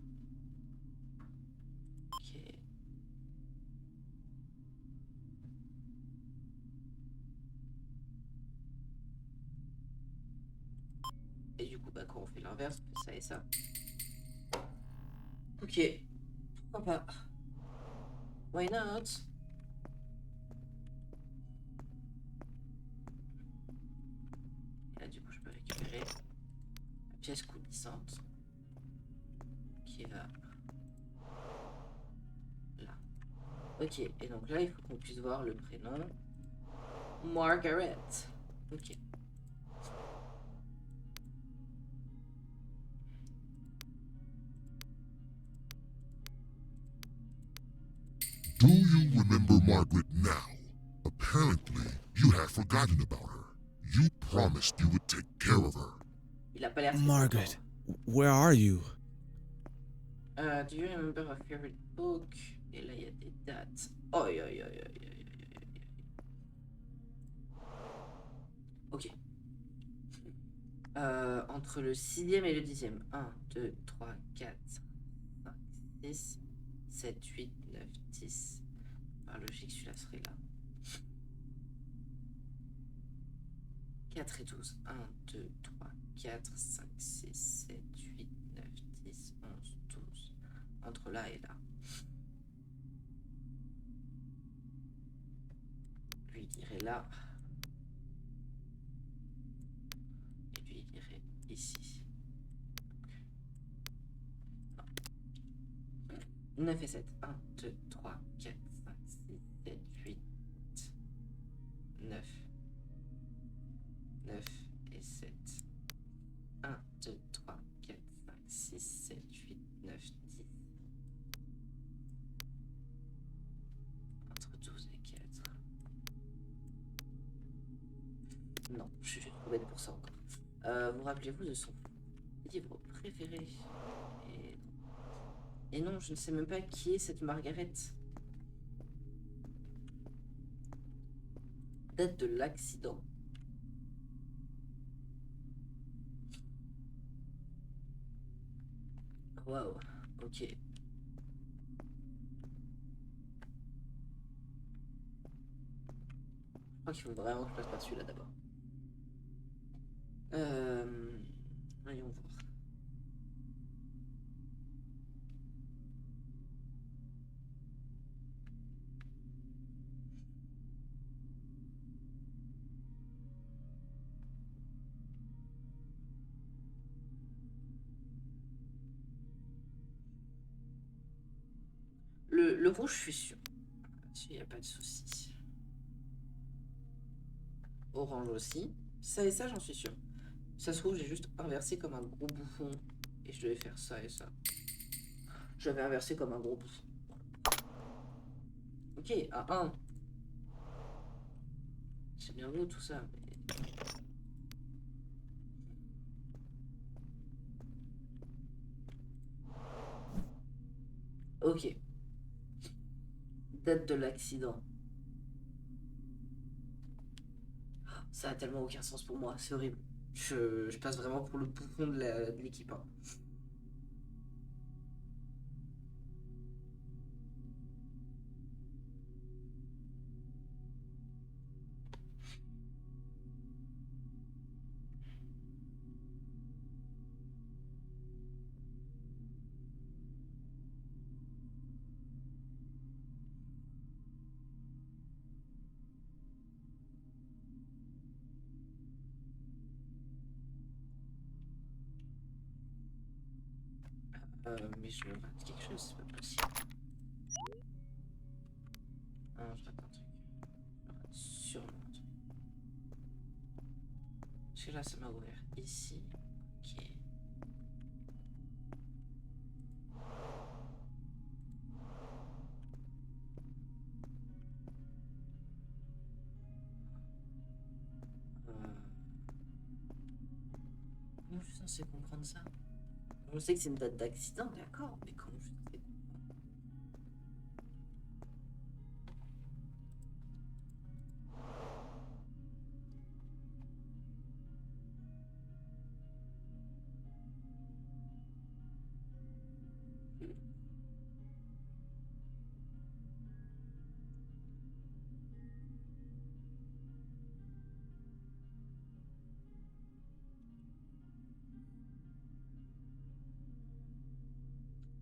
Ok. Et du coup, bah quand on fait l'inverse, on fait ça et ça. Ok. Pourquoi pas? Why not? Et là, du coup, je peux récupérer la pièce coulissante qui va là. Ok, et donc là, il faut qu'on puisse voir le prénom Margaret. Ok. Do you remember Margaret now? Apparently, you have forgotten about her. You promised you would take care of her. Il a pas l'air très Margaret, content. where are you? Do you remember a favorite book? Et là, il y a des dates. Oh, aïe, aïe, aïe, aïe, aïe, aïe, aïe. Ok. Entre le 6e et le 10e. 1, 2, 3, 4, 5, 6, 7, 8, 9, 10. Par logique, celui-là serait là. 4 et 12. 1, 2, 3, 4, 5, 6, 7, 8, 9, 10, 11, 12. Entre là et là. Lui, il dirait là. Et lui, il dirait ici. 9 et 7. 1, 2, 3, 4, 5, 6, 7, 8. Non, je suis trop bête pour ça encore. Vous rappelez-vous de son livre préféré? Et non, je ne sais même pas qui est cette Margaret. Date de l'accident. Waouh, ok. Je crois qu'il faut vraiment que je passe par celui-là d'abord. Voyons voir. Le rouge, je suis sûr. Il n'y a pas de souci. Orange aussi. Ça et ça, j'en suis sûr. Ça se trouve, j'ai juste inversé comme un gros bouffon. Et je devais faire ça et ça. J'avais inversé comme un gros bouffon. Ok, à 1. C'est bien beau tout ça. Mais... ok. Date de l'accident. Ça a tellement aucun sens pour moi, c'est horrible. Je passe vraiment pour le bouffon de l'équipe. Hein. Mais je rate quelque chose, c'est pas possible. Ah, je rate un truc. Je rate sûrement un truc. Parce que là, ça m'a ouvert ici. Ok. Comment je suis censé comprendre ça? Je sais que c'est une date d'accident, d'accord, mais comment je suis censé comprendre?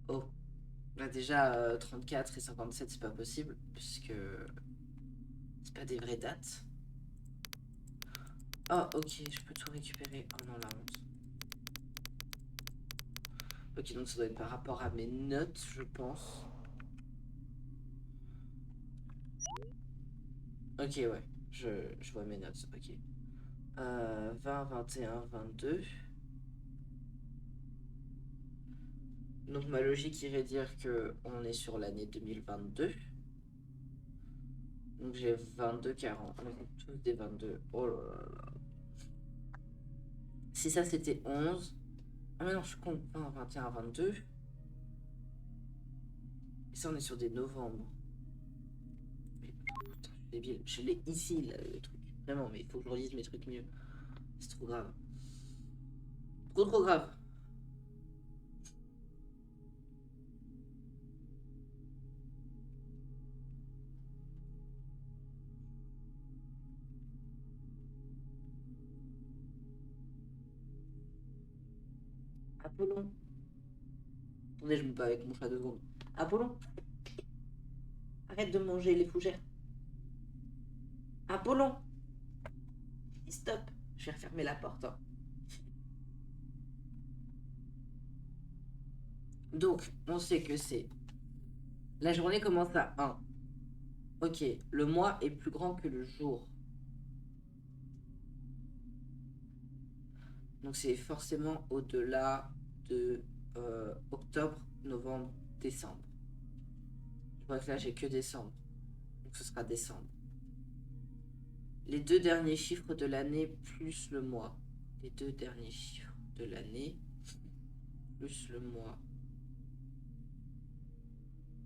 Oh, là déjà 34 et 57 c'est pas possible puisque c'est pas des vraies dates. Ah ok, je peux tout récupérer. Oh non la honte. Ok, donc ça doit être par rapport à mes notes, je pense. Ok, ouais, je vois mes notes, ok. 20, 21, 22. Donc ma logique irait dire que on est sur l'année 2022. Donc j'ai 22, 40. On est tous des 22. Oh là là là. Si ça c'était 11. Ah mais non, je compte 20, 21, 22. Et ça on est sur des novembre. Mais putain, je suis débile. Je l'ai ici là, le truc. Vraiment, mais il faut que je relise mes trucs mieux. C'est trop grave. Trop grave. Apollon. Attendez, je me bats avec mon chat 2 secondes. Apollon, arrête de manger les fougères. Apollon, stop. Je vais refermer la porte. Hein. Donc, on sait que c'est... La journée commence à 1. Ok, le mois est plus grand que le jour. Donc c'est forcément au-delà de octobre, novembre, décembre. Je vois que là j'ai que décembre. Donc ce sera décembre. les 2 derniers chiffres de l'année plus le mois. Les 2 derniers chiffres de l'année plus le mois.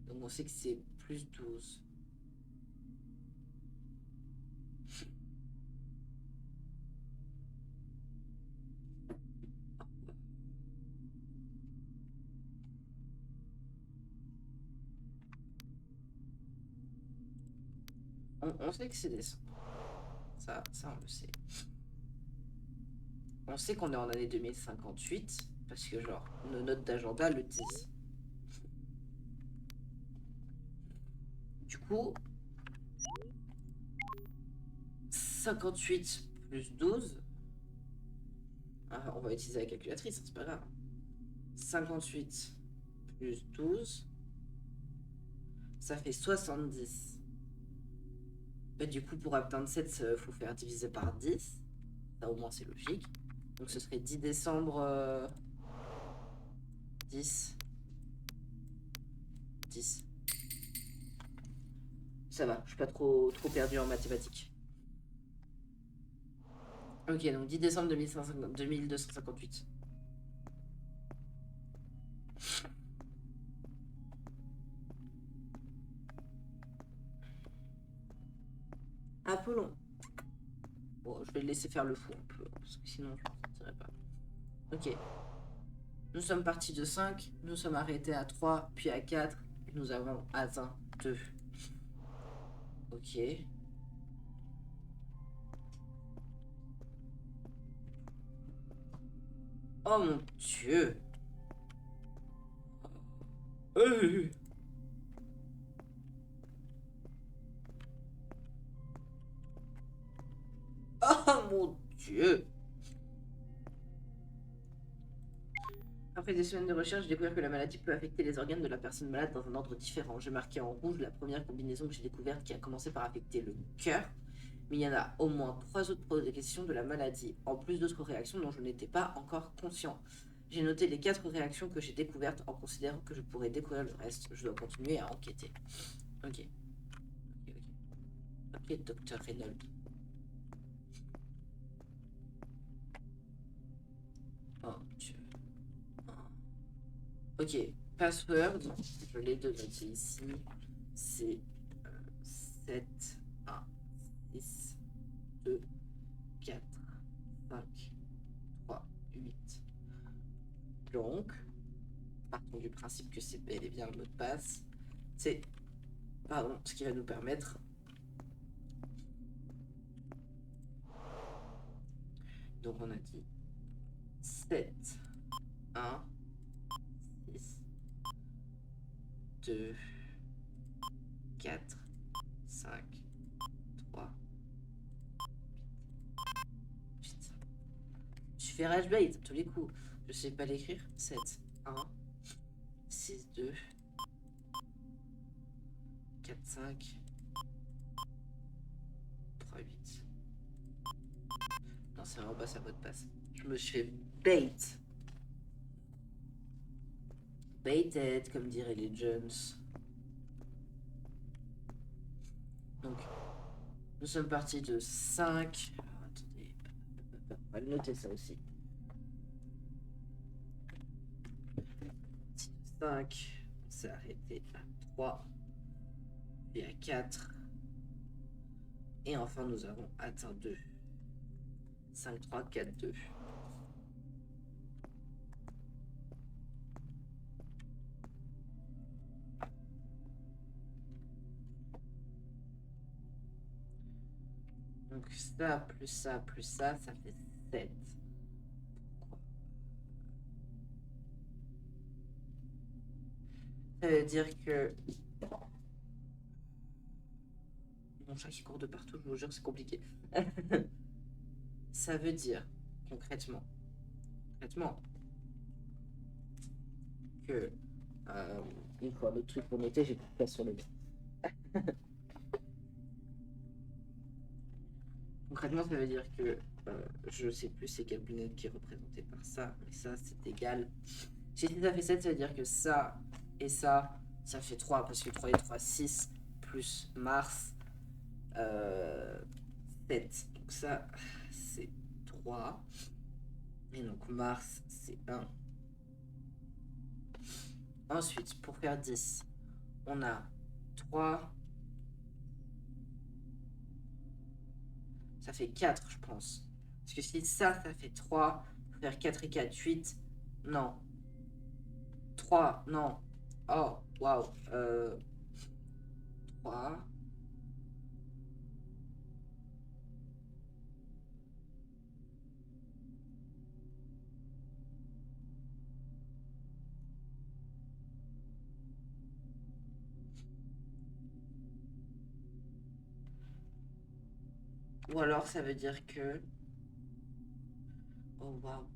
Donc on sait que c'est plus 12. On sait que c'est décembre. Ça, on le sait. On sait qu'on est en année 2058, parce que genre, nos notes d'agenda le disent. Du coup, 58 plus 12, on va utiliser la calculatrice, hein, c'est pas grave. 58 plus 12, ça fait 70. Et du coup, pour atteindre 7, il faut faire diviser par 10. Ça, au moins, c'est logique. Donc, ce serait 10 décembre... 10. 10. Ça va, je suis pas trop perdu en mathématiques. Ok, donc 10 décembre 2258. Apollon. Bon, je vais le laisser faire le fou un peu, parce que sinon je ne sentirai pas. Ok. Nous sommes partis de 5, nous sommes arrêtés à 3, puis à 4, et nous avons atteint 2. Ok. Oh mon Dieu. Oh mon Dieu. Après des semaines de recherche, j'ai découvert que la maladie peut affecter les organes de la personne malade dans un ordre différent. J'ai marqué en rouge la première combinaison que j'ai découverte qui a commencé par affecter le cœur. Mais il y en a au moins 3 autres progressions de la maladie, en plus d'autres réactions dont je n'étais pas encore conscient. J'ai noté les 4 réactions que j'ai découvertes en considérant que je pourrais découvrir le reste. Je dois continuer à enquêter. Ok. Ok, docteur Reynolds. Oh, Dieu. Ok, password, je l'ai de noter ici, c'est 7, 1, 6, 2, 4, 5, 3, 8. Donc, partons du principe que c'est bel et bien le mot de passe. C'est, pardon, ce qui va nous permettre donc on a dit 7, 1, 6, 2, 4, 5, 3, 8. Je fais rage bait tous les coups. Je sais pas l'écrire. 7, 1, 6, 2, 4, 5, 3, 8. Non, c'est vraiment pas ça mot de passe. Je me suis fait bait. Baited, comme diraient les Jones. Donc, nous sommes partis de 5. Alors, attendez, on va le noter ça aussi. 5, on s'est arrêté à 3, puis à 4. Et enfin, nous avons atteint 2. 5, 3, 4, 2. Donc ça, plus ça, plus ça, ça fait 7. Pourquoi? Ça veut dire que... Mon chat qui court de partout, je vous jure, c'est compliqué. Ça veut dire, concrètement, que... il faut un autre truc pour noter, j'ai plus de place sur le bien. Concrètement, ça veut dire que je sais plus c'est quelle planète qui est représentée par ça, mais ça c'est égal. Si ça fait 7, ça veut dire que ça et ça fait 3, parce que 3 et 3, 6, plus Mars, 7. Donc ça, c'est 3. Et donc Mars, c'est 1. Ensuite, pour faire 10, on a 3. Ça fait 4, je pense. Parce que si ça fait 3, faut faire 4 et 4, 8. Non. 3, non. Oh, waouh. 3. Ou alors ça veut dire que... Oh, waouh.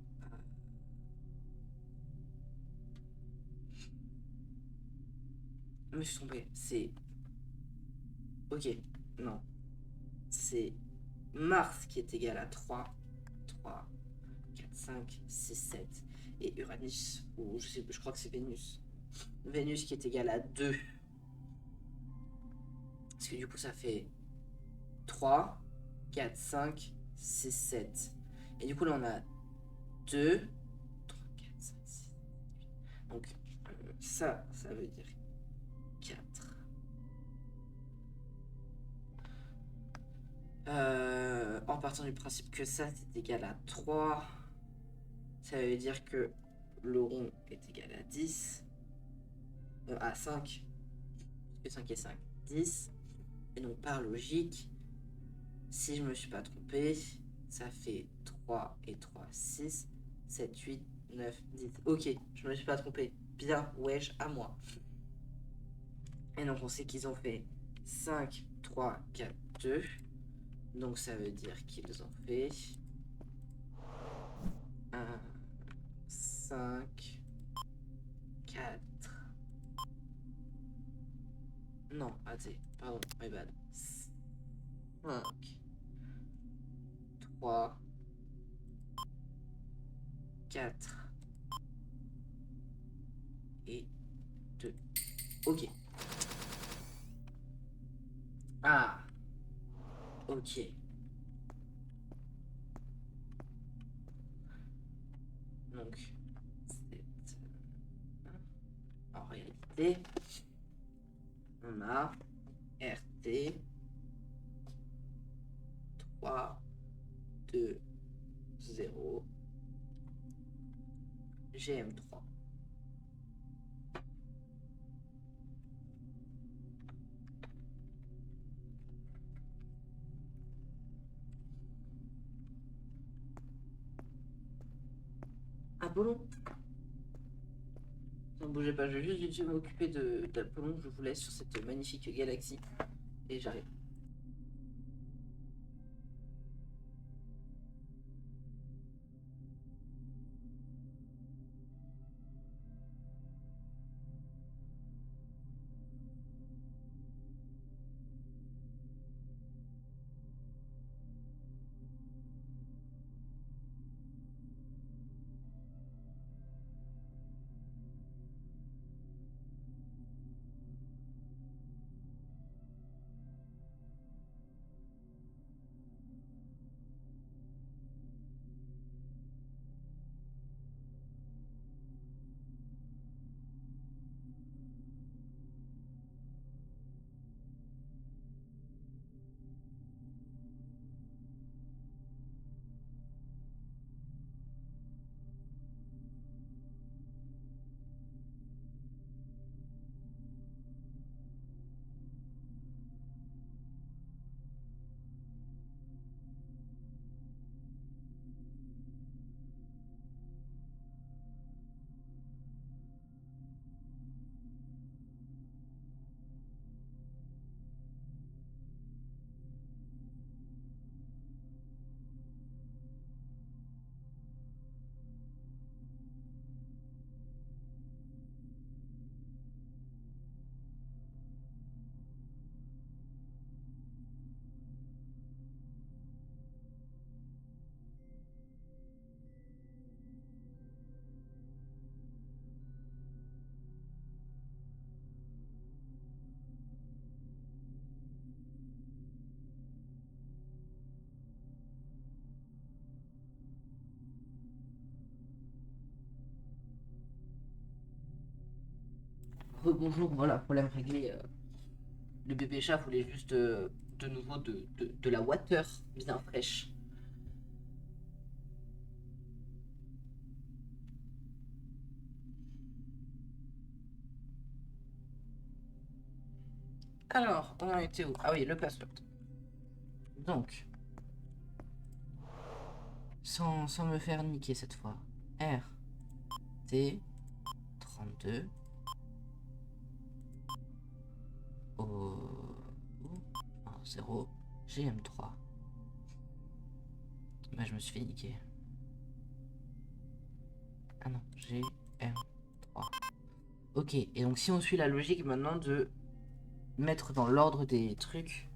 Je me suis trompée. C'est... Ok, non. C'est Mars qui est égal à 3. 3, 4, 5, 6, 7. Et Uranus, ou je crois que c'est Vénus. Vénus qui est égal à 2. Parce que du coup ça fait 3, 4, 5, 6, 7. Et du coup là on a 2, 3, 4, 5, 6. Donc ça veut dire 4. En partant du principe que ça c'est égal à 3, ça veut dire que le rond est égal à 10. À 5. Parce que 5 et 5, 10. Et donc par logique, si je me suis pas trompé, ça fait 3 et 3, 6, 7, 8, 9, 10. Ok, je me suis pas trompé. Bien, wesh, à moi. Et donc on sait qu'ils ont fait 5, 3, 4, 2. Donc ça veut dire qu'ils ont fait 1, 5, 4. Non, attendez, pardon, my bad. 5, 3, 4 et 2. Ok. Ah, ok. Donc, en réalité, on a RT 3, 2, 0, GM3. Apollon. Ne bougez pas, je vais juste m'occuper d'Apollon. Je vous laisse sur cette magnifique galaxie. Et j'arrive. Bonjour, voilà, problème réglé. Le bébé chat voulait juste de nouveau de la water bien fraîche. Alors, on en était où? Ah oui, le password. Donc, sans me faire niquer cette fois. R T 32 au 0 GM3. Bah, je me suis fait niquer. Ah non, GM3. Ok, et donc si on suit la logique maintenant de mettre dans l'ordre des trucs,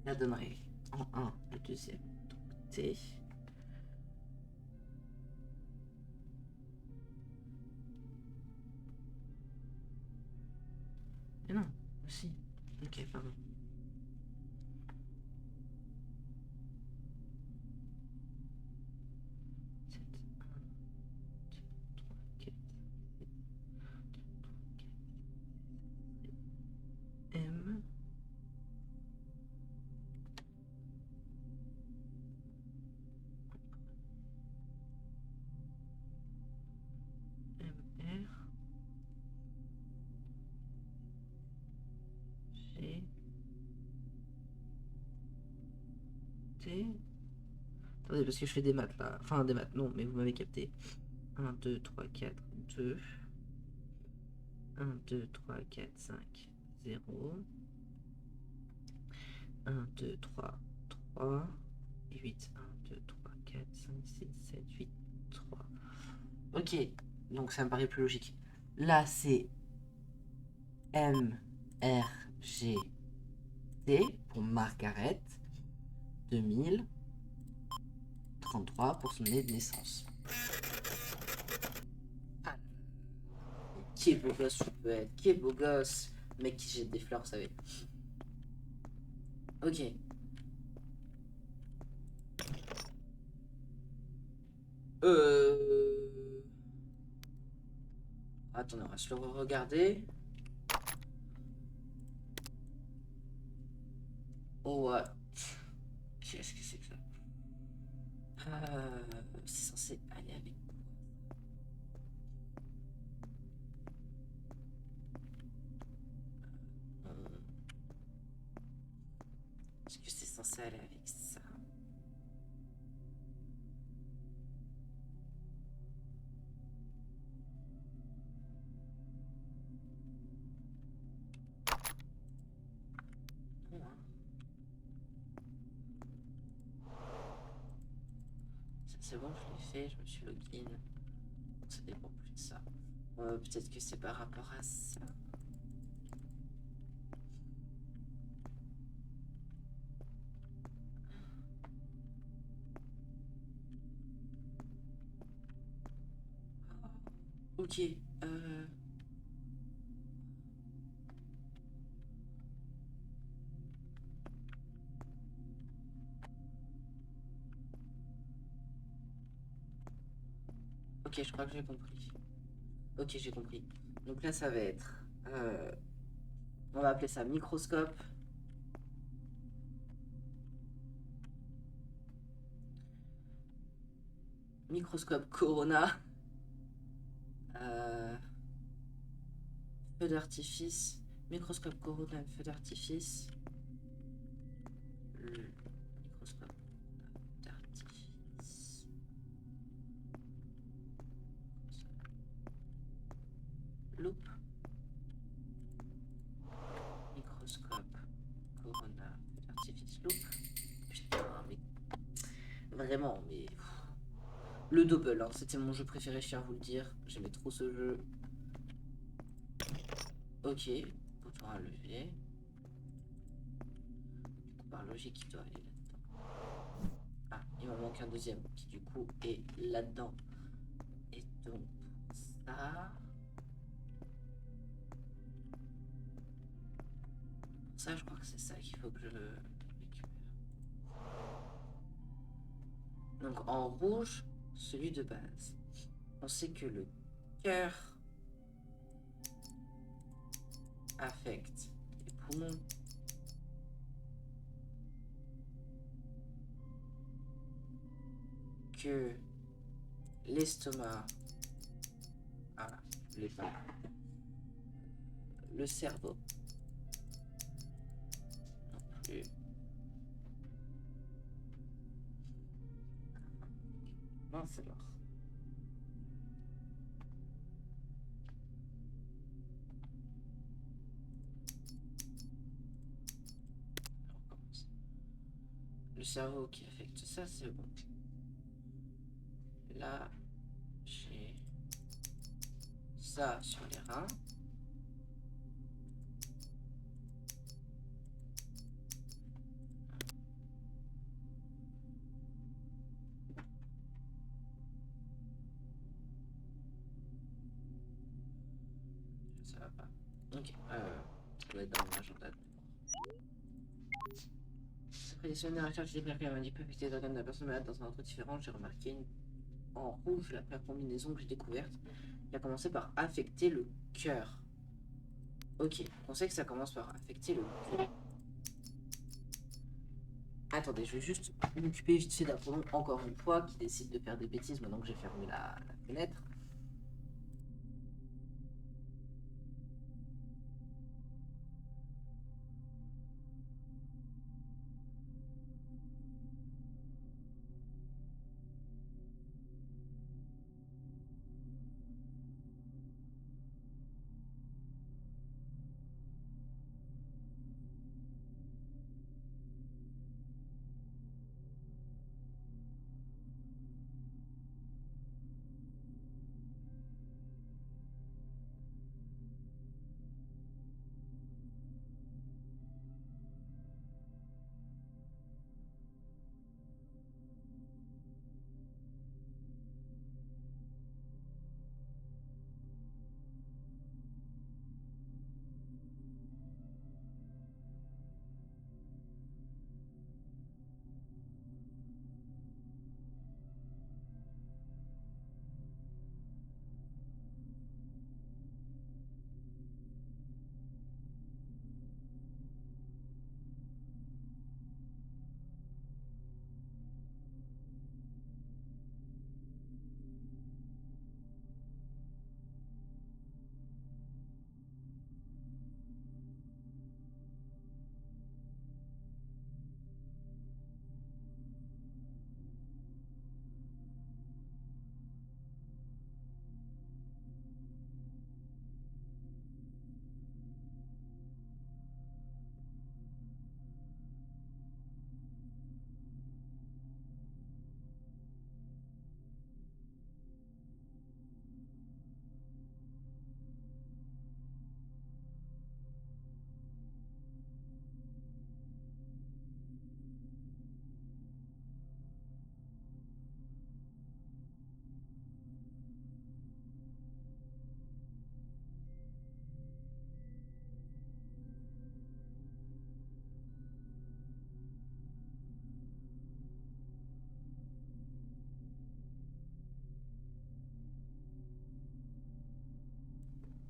ça donnerait en 1 le deuxième. Donc T. Mais non, si. Ok, pardon. M. MR. G. T. Attendez, parce que je fais des maths là. Enfin, des maths, non, mais vous m'avez capté. 1, 2, 3, 4, 2. 1, 2, 3, 4, 5, 0. 1, 2, 3, 3. Et 8. 1, 2, 3, 4, 5, 6, 7, 8, 3. Ok, donc ça me paraît plus logique. Là, c'est M, R, G, T pour Margaret. 2033 pour son année de naissance. Ah, quel beau gosse je peux être, quel beau gosse. Le mec qui jette des fleurs, vous savez. Ok. Attendez, on va se le regarder. Oh, what? Qu'est-ce que c'est que ça? C'est censé aller avec quoi? Est-ce que c'est censé aller avec ça? Non, hein. C'est bon, je l'ai fait, je me suis login. Ça dépend plus de ça. Peut-être que c'est par rapport à ça. Ok. Ok, je crois que j'ai compris. Ok, j'ai compris. Donc là, ça va être... on va appeler ça microscope. Microscope Corona. Feu d'artifice. Microscope Corona, feu d'artifice. Microscope d'artifice. Loupe. Microscope Corona, feu d'artifice, loupe. Putain, mais... Vraiment, mais... Le double, hein, c'était mon jeu préféré, je tiens à vous le dire. J'aimais trop ce jeu. Ok, bouton à lever. Par logique, il doit aller là-dedans. Ah, il m'en manque un deuxième qui du coup est là-dedans. Et donc, ça... Ça, je crois que c'est ça qu'il faut que je récupère. Donc, en rouge, celui de base. On sait que le cœur affecte les poumons. Que l'estomac, je l'ai pas, le cerveau non plus. Mince alors. On recommence. Le cerveau qui affecte ça, c'est bon. Là, j'ai ça sur les reins. Ça va pas. Ok. Ça va être dans mon agenda. Prédiction de recherche des percées m'a dit peut affecter les organes de la personne malade dans un ordre différent. J'ai remarqué en rouge la première combinaison que j'ai découverte. Il a commencé par affecter le cœur. Ok, on sait que ça commence par affecter le cœur. Attendez, je vais juste m'occuper vite fait d'Apollon encore une fois qui décide de faire des bêtises maintenant que j'ai fermé la fenêtre.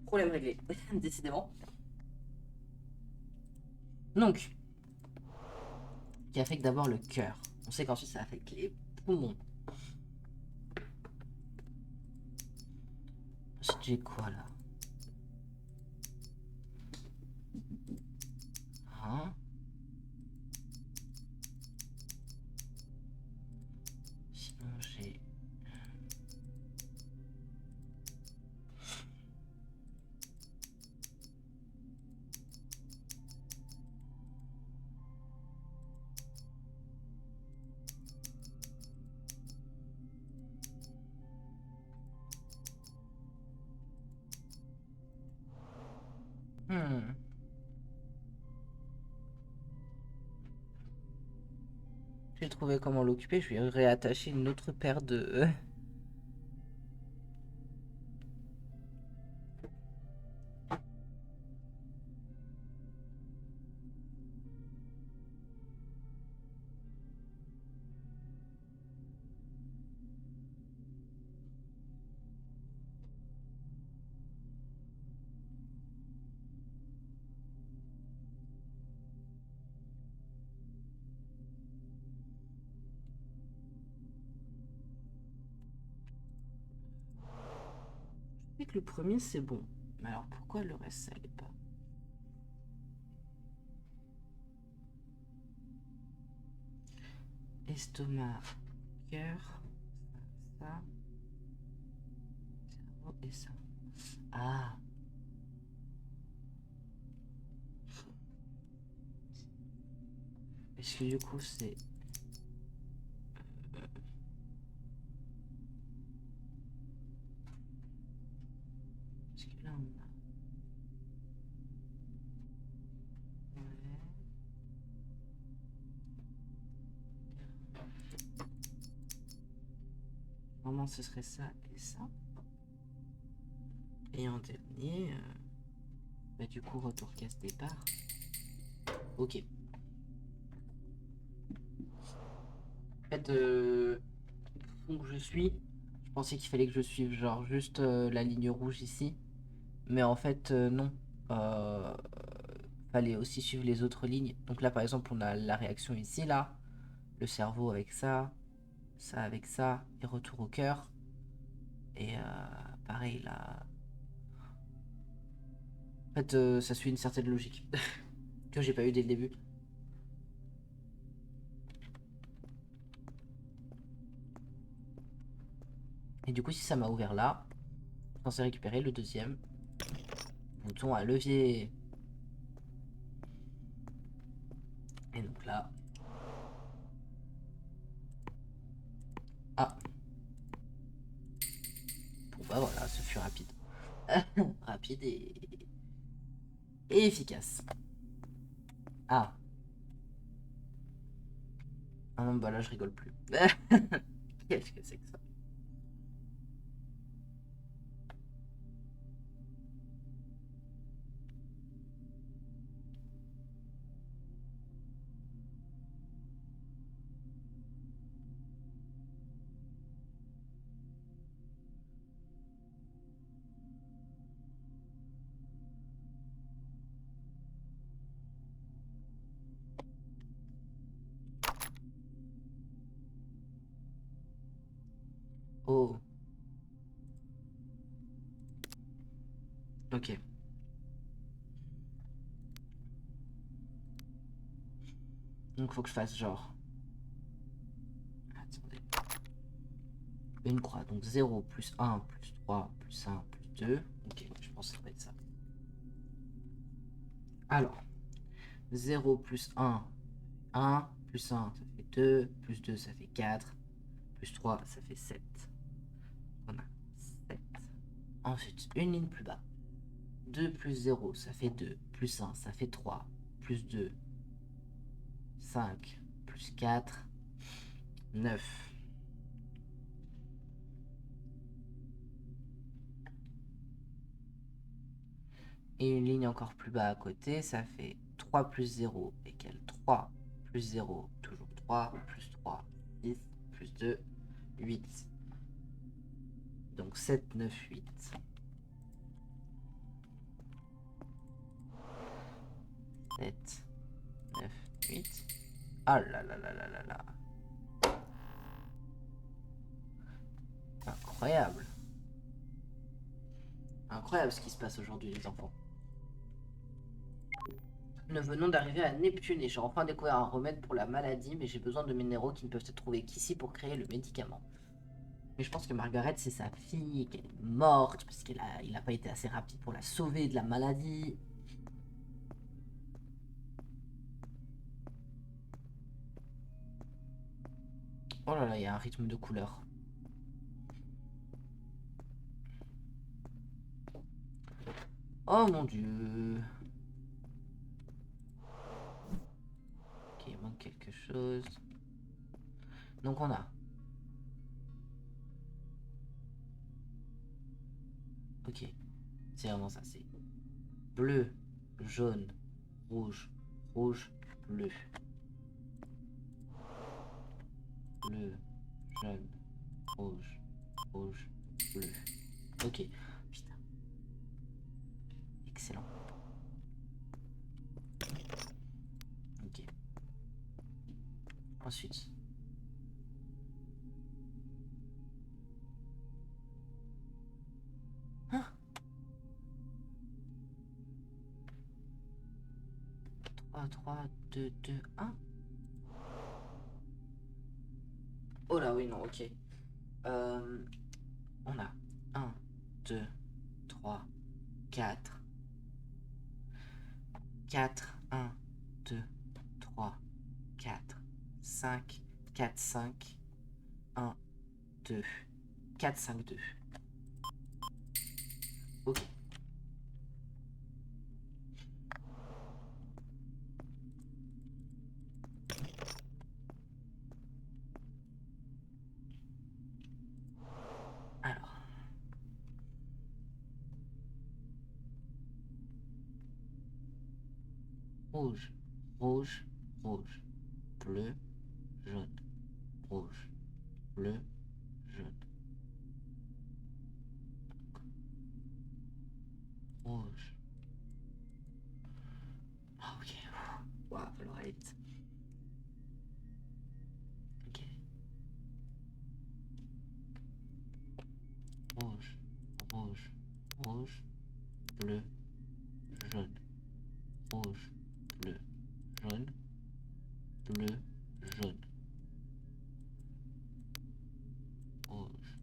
Problème réglé, décidément. Donc, qui affecte d'abord le cœur. On sait qu'ensuite ça affecte les poumons. Ensuite j'ai quoi là? Hein? Sinon j'ai... J'ai trouvé comment l'occuper, je vais réattacher une autre paire de... que le premier c'est bon. Mais alors pourquoi le reste ça l'est pas? Estomac, cœur, ça, cerveau et ça. Ah. Est-ce que du coup c'est... Est-ce que là on a... Ouais. Normalement ce serait ça et ça. Et en dernier... Bah du coup retour casse départ. Ok. En fait, donc je suis... Je pensais qu'il fallait que je suive genre juste la ligne rouge ici. Mais en fait, non. Euh, Fallait aussi suivre les autres lignes. Donc là, par exemple, on a la réaction ici, là. Le cerveau avec ça. Ça avec ça. Et retour au cœur. Et pareil, là. En fait, ça suit une certaine logique. Que j'ai pas eu dès le début. Et du coup, si ça m'a ouvert là, je suis censé récupérer le deuxième bouton à levier. Et donc là... Ah. Bon bah voilà, ce fut rapide. Rapide et efficace. Ah. Ah non, bah là, je rigole plus. Qu'est-ce que c'est que ça? Oh. Ok. Donc faut que je fasse genre... Attendez. Une croix. Donc 0 plus 1 plus 3 plus 1 plus 2. Ok, je pense que ça va être ça. Alors. 0 plus 1. 1 plus 1, ça fait 2. Plus 2, ça fait 4. Plus 3, ça fait 7. On a 7. Ensuite, une ligne plus bas. 2 plus 0, ça fait 2. Plus 1, ça fait 3. Plus 2, 5. Plus 4, 9. Et une ligne encore plus bas à côté, ça fait 3 plus 0 égale 3 plus 0, toujours 3, plus 3, 10, plus 2, 8. Donc 7, 9, 8. 7, 9, 8. Ah là là là là là là. Incroyable. Incroyable ce qui se passe aujourd'hui, les enfants. Nous venons d'arriver à Neptune et j'ai enfin découvert un remède pour la maladie, mais j'ai besoin de minéraux qui ne peuvent être trouvés qu'ici pour créer le médicament. Mais je pense que Margaret, c'est sa fille, qu'elle est morte, parce qu'il a pas été assez rapide pour la sauver de la maladie. Oh là là, il y a un rythme de couleur. Oh mon dieu. Ok, il manque quelque chose. Donc on a... Ok, c'est vraiment ça, c'est bleu, jaune, rouge, rouge, bleu. Bleu, jaune, rouge, rouge, bleu. Ok, putain. Excellent. Ok. Ensuite. Ah, 3, 2, 2, 1. Oh là, oui, non, ok. On a 1, 2, 3, 4. 4, 1, 2, 3, 4, 5, 4, 5, 1, 2, 4, 5, 2. Ok. Alors. Rouge, rouge, rouge, bleu, jaune, rouge, bleu, jaune. Rouge. Ah, ok. Waouh, right. Ok. Rouge, rouge, rouge, bleu, jaune, rouge, bleu, jaune, bleu, jaune, rouge,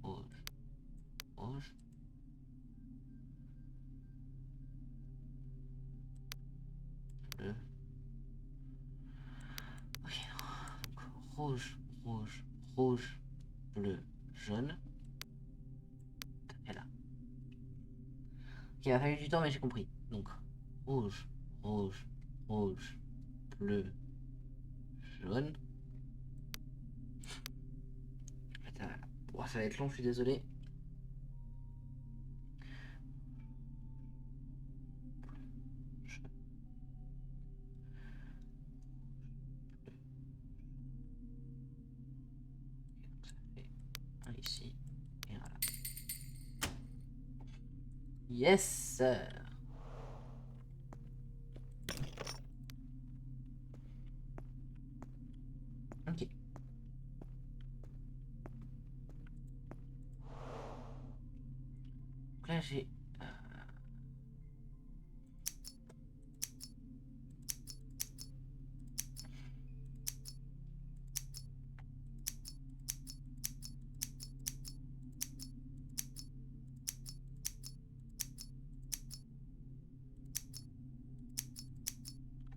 rouge, rouge, bleu. Ok, donc rouge, rouge, rouge, bleu, jaune. Et là. Ok, il a fallu du temps, mais j'ai compris. Donc, rouge, rouge, rouge, bleu, jaune. Attends, oh, ça va être long, je suis désolé. Un ici et un là. Yes, sir. Ok. Donc là, j'ai...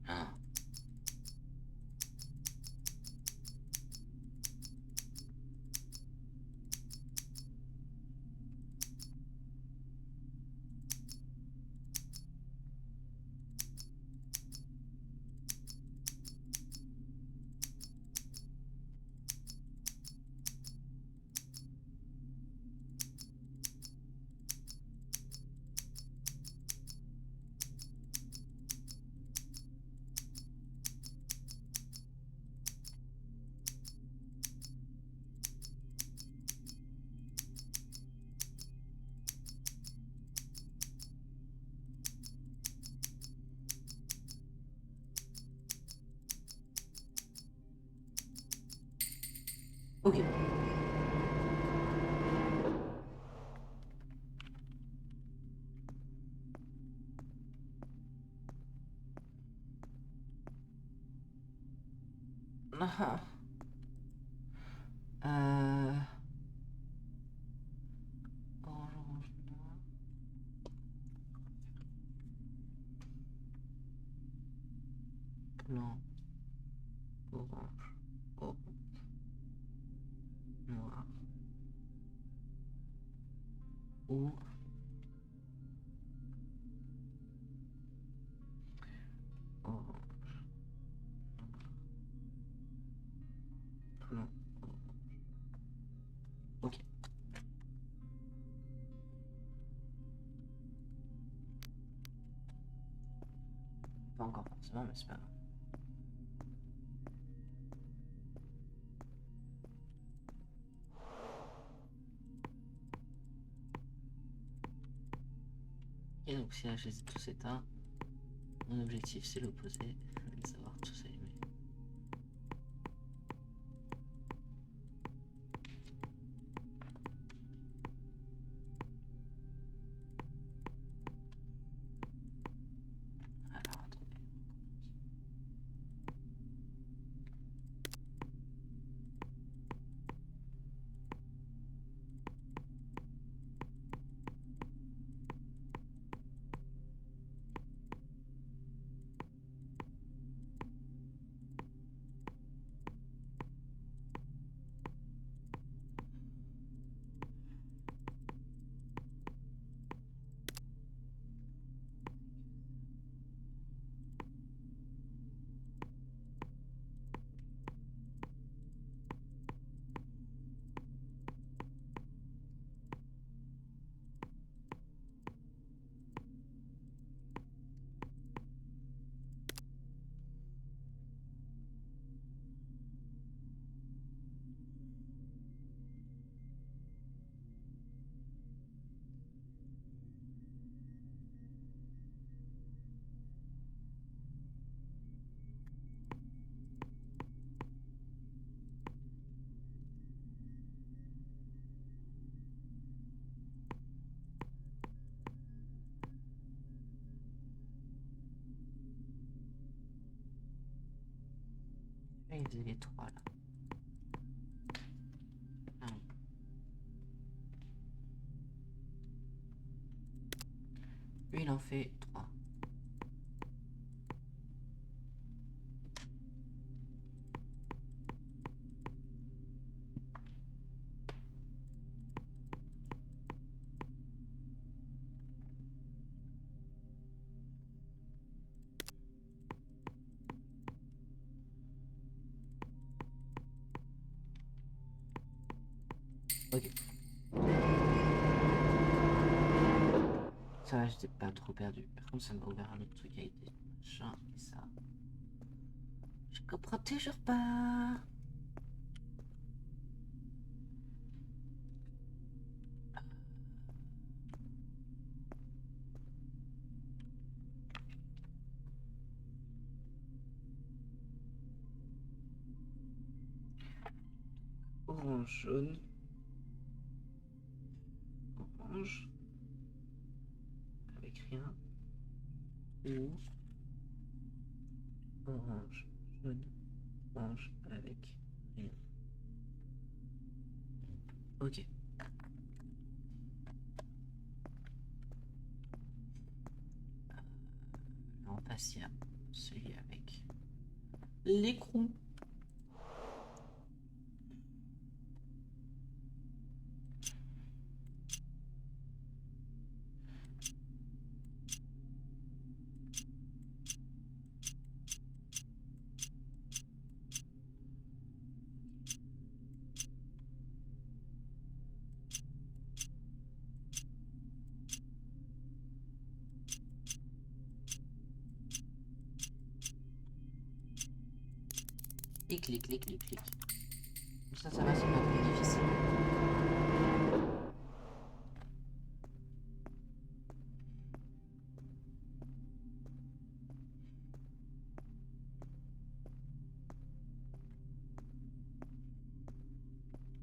un. Ok. Ah. Orange, noir. Blanc. Orange. Orange. Noir. Ou... Orange. Blanc. Ok. Pas encore forcément, mais c'est pas grave. Et donc si là je les ai tous éteints, mon objectif c'est l'opposé, de savoir tous allumer. Alors attendez. il faisait les 3 là. Ah oui. Lui, il en fait 3. Ok. Ça va, j'étais pas trop perdu. Par contre, ça m'a ouvert un autre truc avec des machins et ça. Je comprends toujours pas. Orange, jaune. Orange. Avec rien. Ou orange, jaune, orange avec rien. Ok. Là en face, il y a celui avec l'écrou. Et clic, clic, clic, clic. Ça va, c'est pas trop difficile.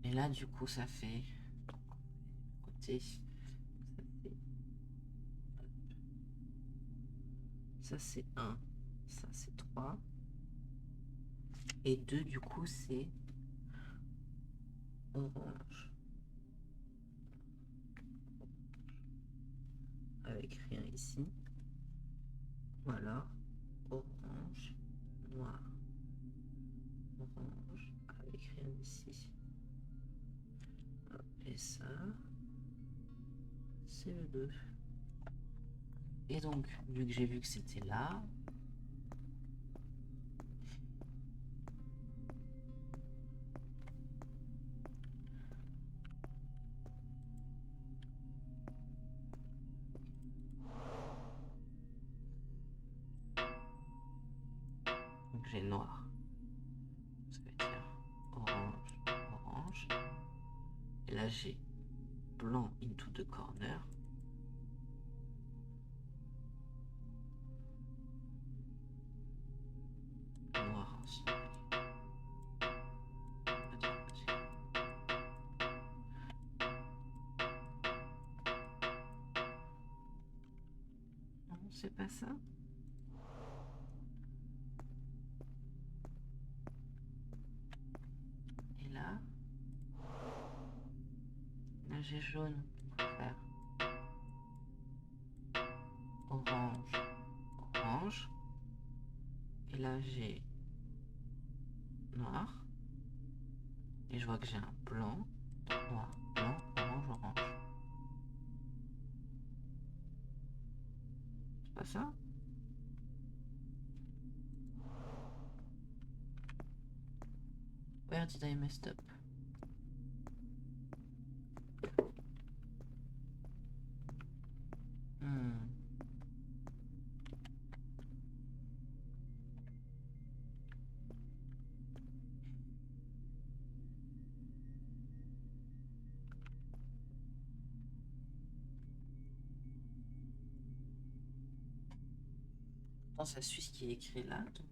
Et là, du coup, ça fait côté. Ça c'est 1, ça c'est 3. Et 2, du coup, c'est orange. Avec rien ici. Ou alors orange, noir. Orange, avec rien ici. Et ça, c'est le 2. Et donc, vu que j'ai vu que c'était là, donc j'ai noir. Ça veut dire orange, orange. Et là, j'ai blanc into the corner. Noir ensuite. Non, c'est pas ça. Et là j'ai jaune. On va faire orange, orange. Et là, j'ai noir. Et je vois que j'ai un blanc. Noir, blanc, orange, orange. C'est pas ça? Where did I mess up? Ça suit ce qui est écrit là, donc...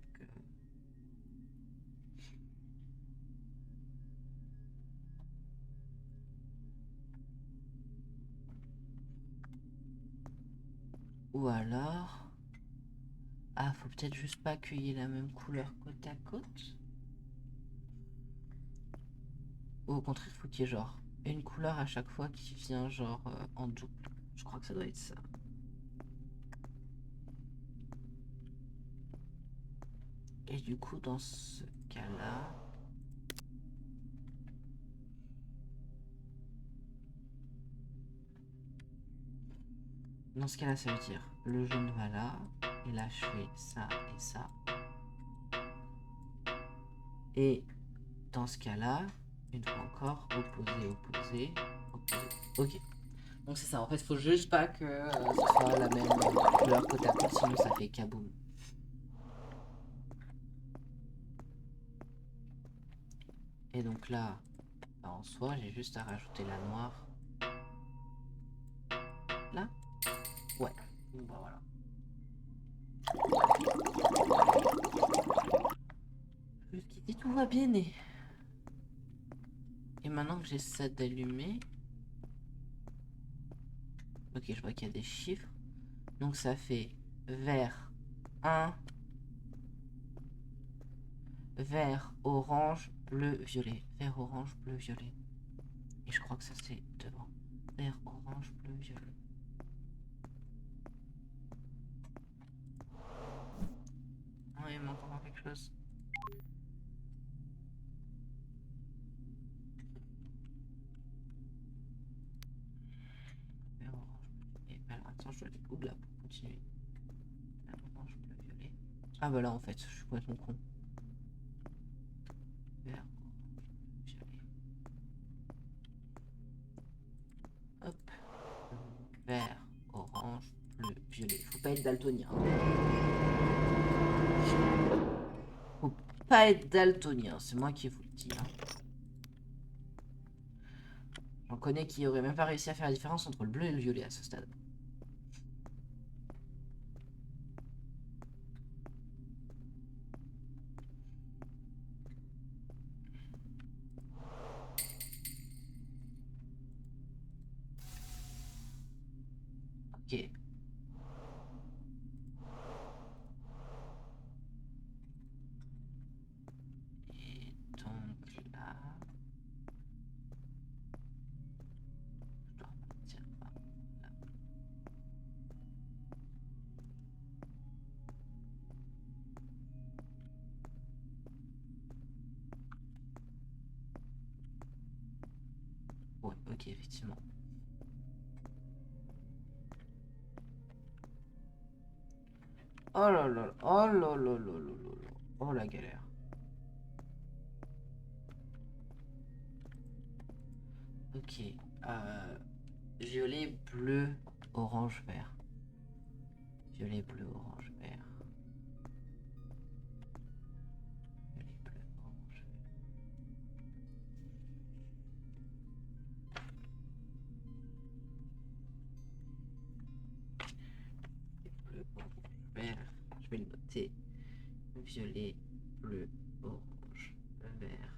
Ou alors... Ah, faut peut-être juste pas qu'il y ait la même couleur côte à côte. Ou au contraire, faut qu'il y ait genre une couleur à chaque fois qui vient genre en double. Je crois que ça doit être ça. Et du coup, dans ce cas-là... Dans ce cas-là, ça veut dire le jaune va là, et là je fais ça et ça. Et dans ce cas-là, une fois encore, opposé, opposé, opposé. Ok. Donc c'est ça, en fait, faut juste pas que ce soit la même couleur côte à côte, sinon ça fait kaboom. Et donc là, en soi, j'ai juste à rajouter la noire. Là? Ouais. Bon bah voilà. Jusqu'ici tout va bien. Et maintenant que j'essaie d'allumer... Ok, je vois qu'il y a des chiffres. Donc ça fait vert 1, vert, orange, bleu, violet. Vert, orange, bleu, violet. Et je crois que ça c'est devant. Vert, orange, bleu, violet. Ah, il manque encore quelque chose. Vert, orange, bleu, violet. Alors attends, je dois aller où là pour continuer. Vert, orange, bleu, violet. Ah bah là en fait, je suis complètement con. Vert, orange, bleu, violet. Hop. Vert, orange, bleu, violet. Faut pas être daltonien. Faut pas être daltonien, c'est moi qui vous le dis. Hein. J'en connais qui auraient même pas réussi à faire la différence entre le bleu et le violet à ce stade. Ok. Et donc là... Je dois repartir par là. Ouais, ok, effectivement. Oh là là, oh là là là là là là. Oh la galère. Ok. Violet, bleu, orange, vert. Violet, bleu, orange, vert. Violet, bleu, orange, vert. Bleu, orange, vert. Je vais le noter. Violet, bleu, orange, vert.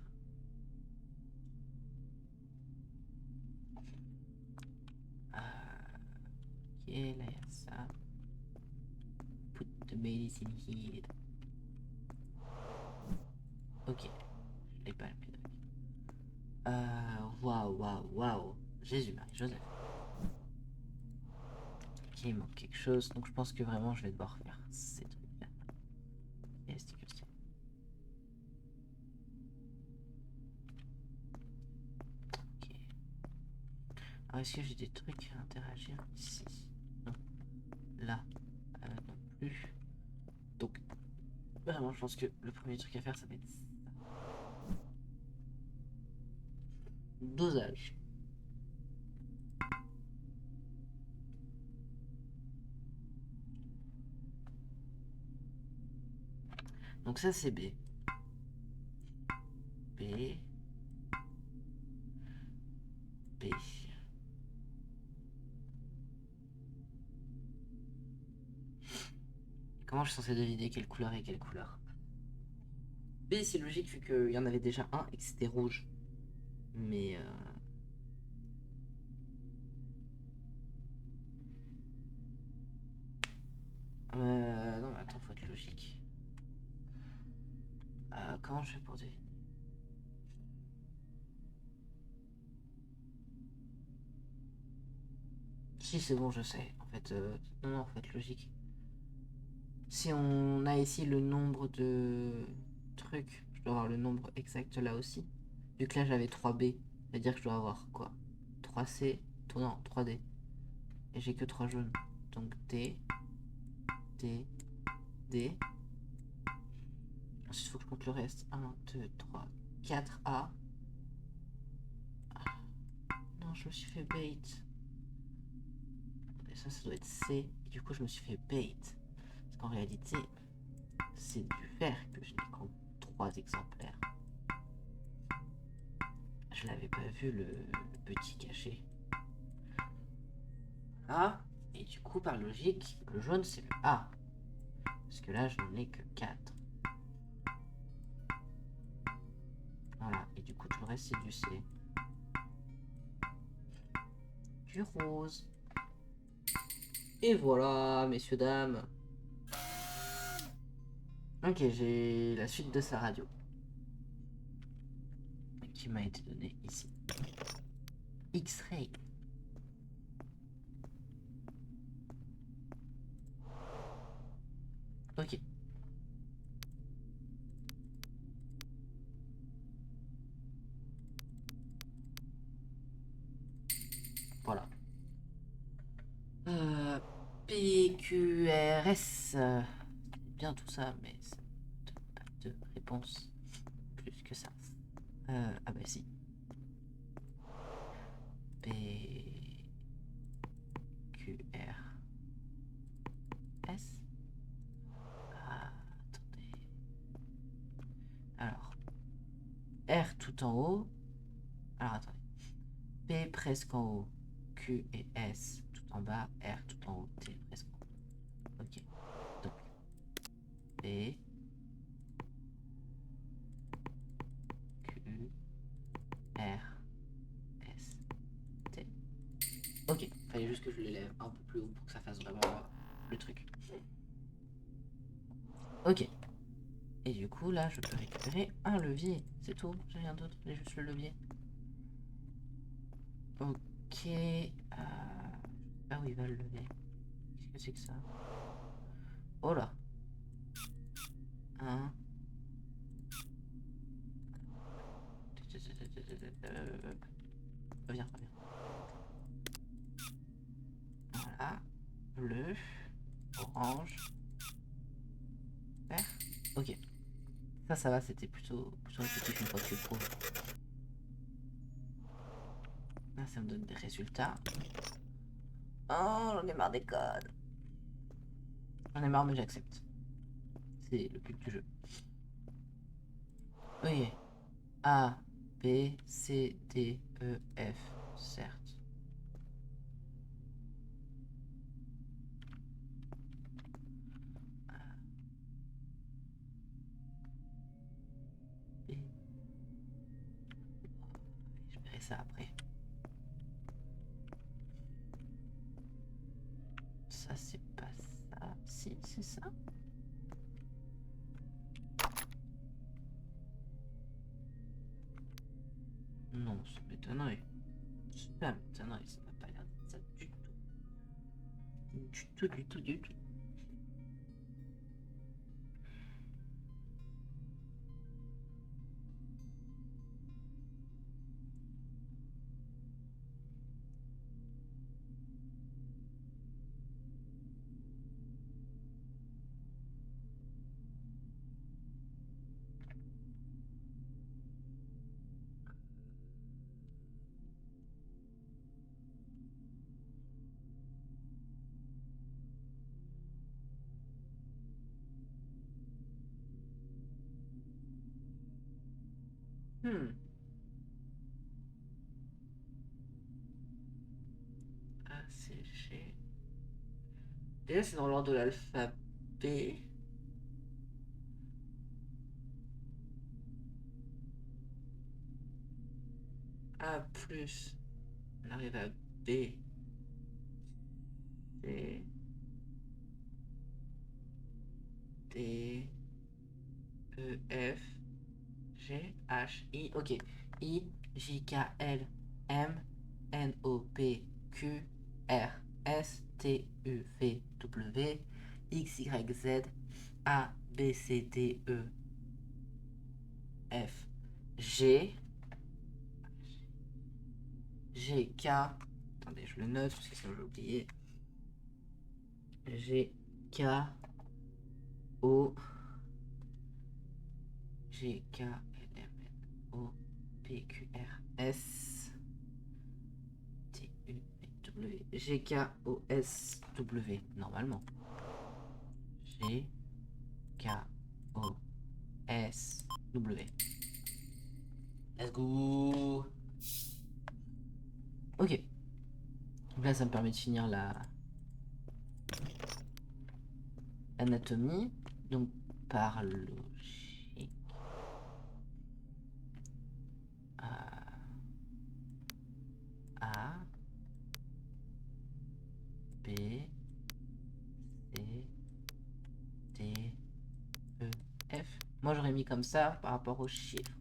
Ok, là il y a ça. Put the medicine here. Ok, je l'ai pas le médoc. Waouh, waouh, waouh. Jésus-Marie, Joseph. Ok, il manque quelque chose, donc je pense que vraiment je vais devoir faire ces trucs-là. Est-ce que c'est... Ok. Alors, est-ce que j'ai des trucs à interagir ici? Non. Là, non plus. Donc, vraiment, je pense que le premier truc à faire, ça va être ça. Dosage. Donc ça, c'est B. B. B. Comment je suis censé deviner quelle couleur est quelle couleur? B, c'est logique vu qu'il y en avait déjà un et que c'était rouge. Mais non, mais attends, faut être logique. Comment je fais pour deviner? Si, c'est bon, je sais. En fait, non, en fait, logique. Si on a ici le nombre de trucs, je dois avoir le nombre exact là aussi. Vu que là, j'avais 3B, ça veut dire que je dois avoir quoi? 3C, non, 3D. Et j'ai que 3 jaunes. Donc D, D, D. Ensuite, il faut que je compte le reste. 1, 2, 3, 4A. Non, je me suis fait bait. Et ça doit être C. Et du coup, je me suis fait bait. Parce qu'en réalité, c'est du vert que je n'ai qu'en 3 exemplaires. Je l'avais pas vu le petit caché. A. Et du coup, par logique, le jaune c'est le A. Parce que là, je n'en ai que 4. Voilà. Et du coup, tout le reste c'est du C. Du rose. Et voilà, messieurs, dames. Ok, j'ai la suite de sa radio. Qui m'a été donnée ici. X-Ray. Ok. Voilà. PQRS. C'est bien tout ça, mais ça ne donne pas de réponse plus que ça. Ah bah si. PQRS. Ah, attendez. Alors. R tout en haut. Alors attendez. P presque en haut. Q et S tout en bas. R tout en haut. T presque en haut. Ok. Donc. P. Q. R. S. T. Ok. Fallait juste que je l'élève un peu plus haut pour que ça fasse vraiment le truc. Ok. Et du coup, là, je peux récupérer un levier. C'est tout. J'ai rien d'autre. J'ai juste le levier. Ok. Ah où il va le levier. Qu'est-ce que c'est que ça? Oh là. Un. Reviens, reviens. Voilà. Bleu. Orange. Vert. Ok. Ça va, c'était plutôt intuitif une fois que tu le trouves. Là, ça me donne des résultats. Oh, j'en ai marre des codes. J'en ai marre, mais j'accepte. C'est le but du jeu. Oui. A, B, C, D, E, F. Certes. B. Je verrai ça après. Ça, c'est pas ça. Si, c'est ça. Non, ça m'étonnerait. Ça m'étonnerait, ça n'a pas l'air de ça du tout. Du tout, du tout, du tout. Hmm. A, C, G. Déjà, c'est dans l'ordre de l'alphabet. A plus. On arrive à B. C. D. E, F. G, H, I. Ok. I, J, K, L, M, N, O, P, Q, R, S, T, U, V, W, X, Y, Z, A, B, C, D, E, F, G, G, K, attendez, je le note parce que sinon j'ai oublié, G, K, O, G, K, L, M, N, O, P, Q, R, S, T, U, V, W, G, K, O, S, W, normalement. G, K, O, S, W. Let's go. Ok. Donc là, ça me permet de finir l'anatomie. Donc, par logique. A, B, C, D, E, F. Moi, j'aurais mis comme ça par rapport aux chiffres.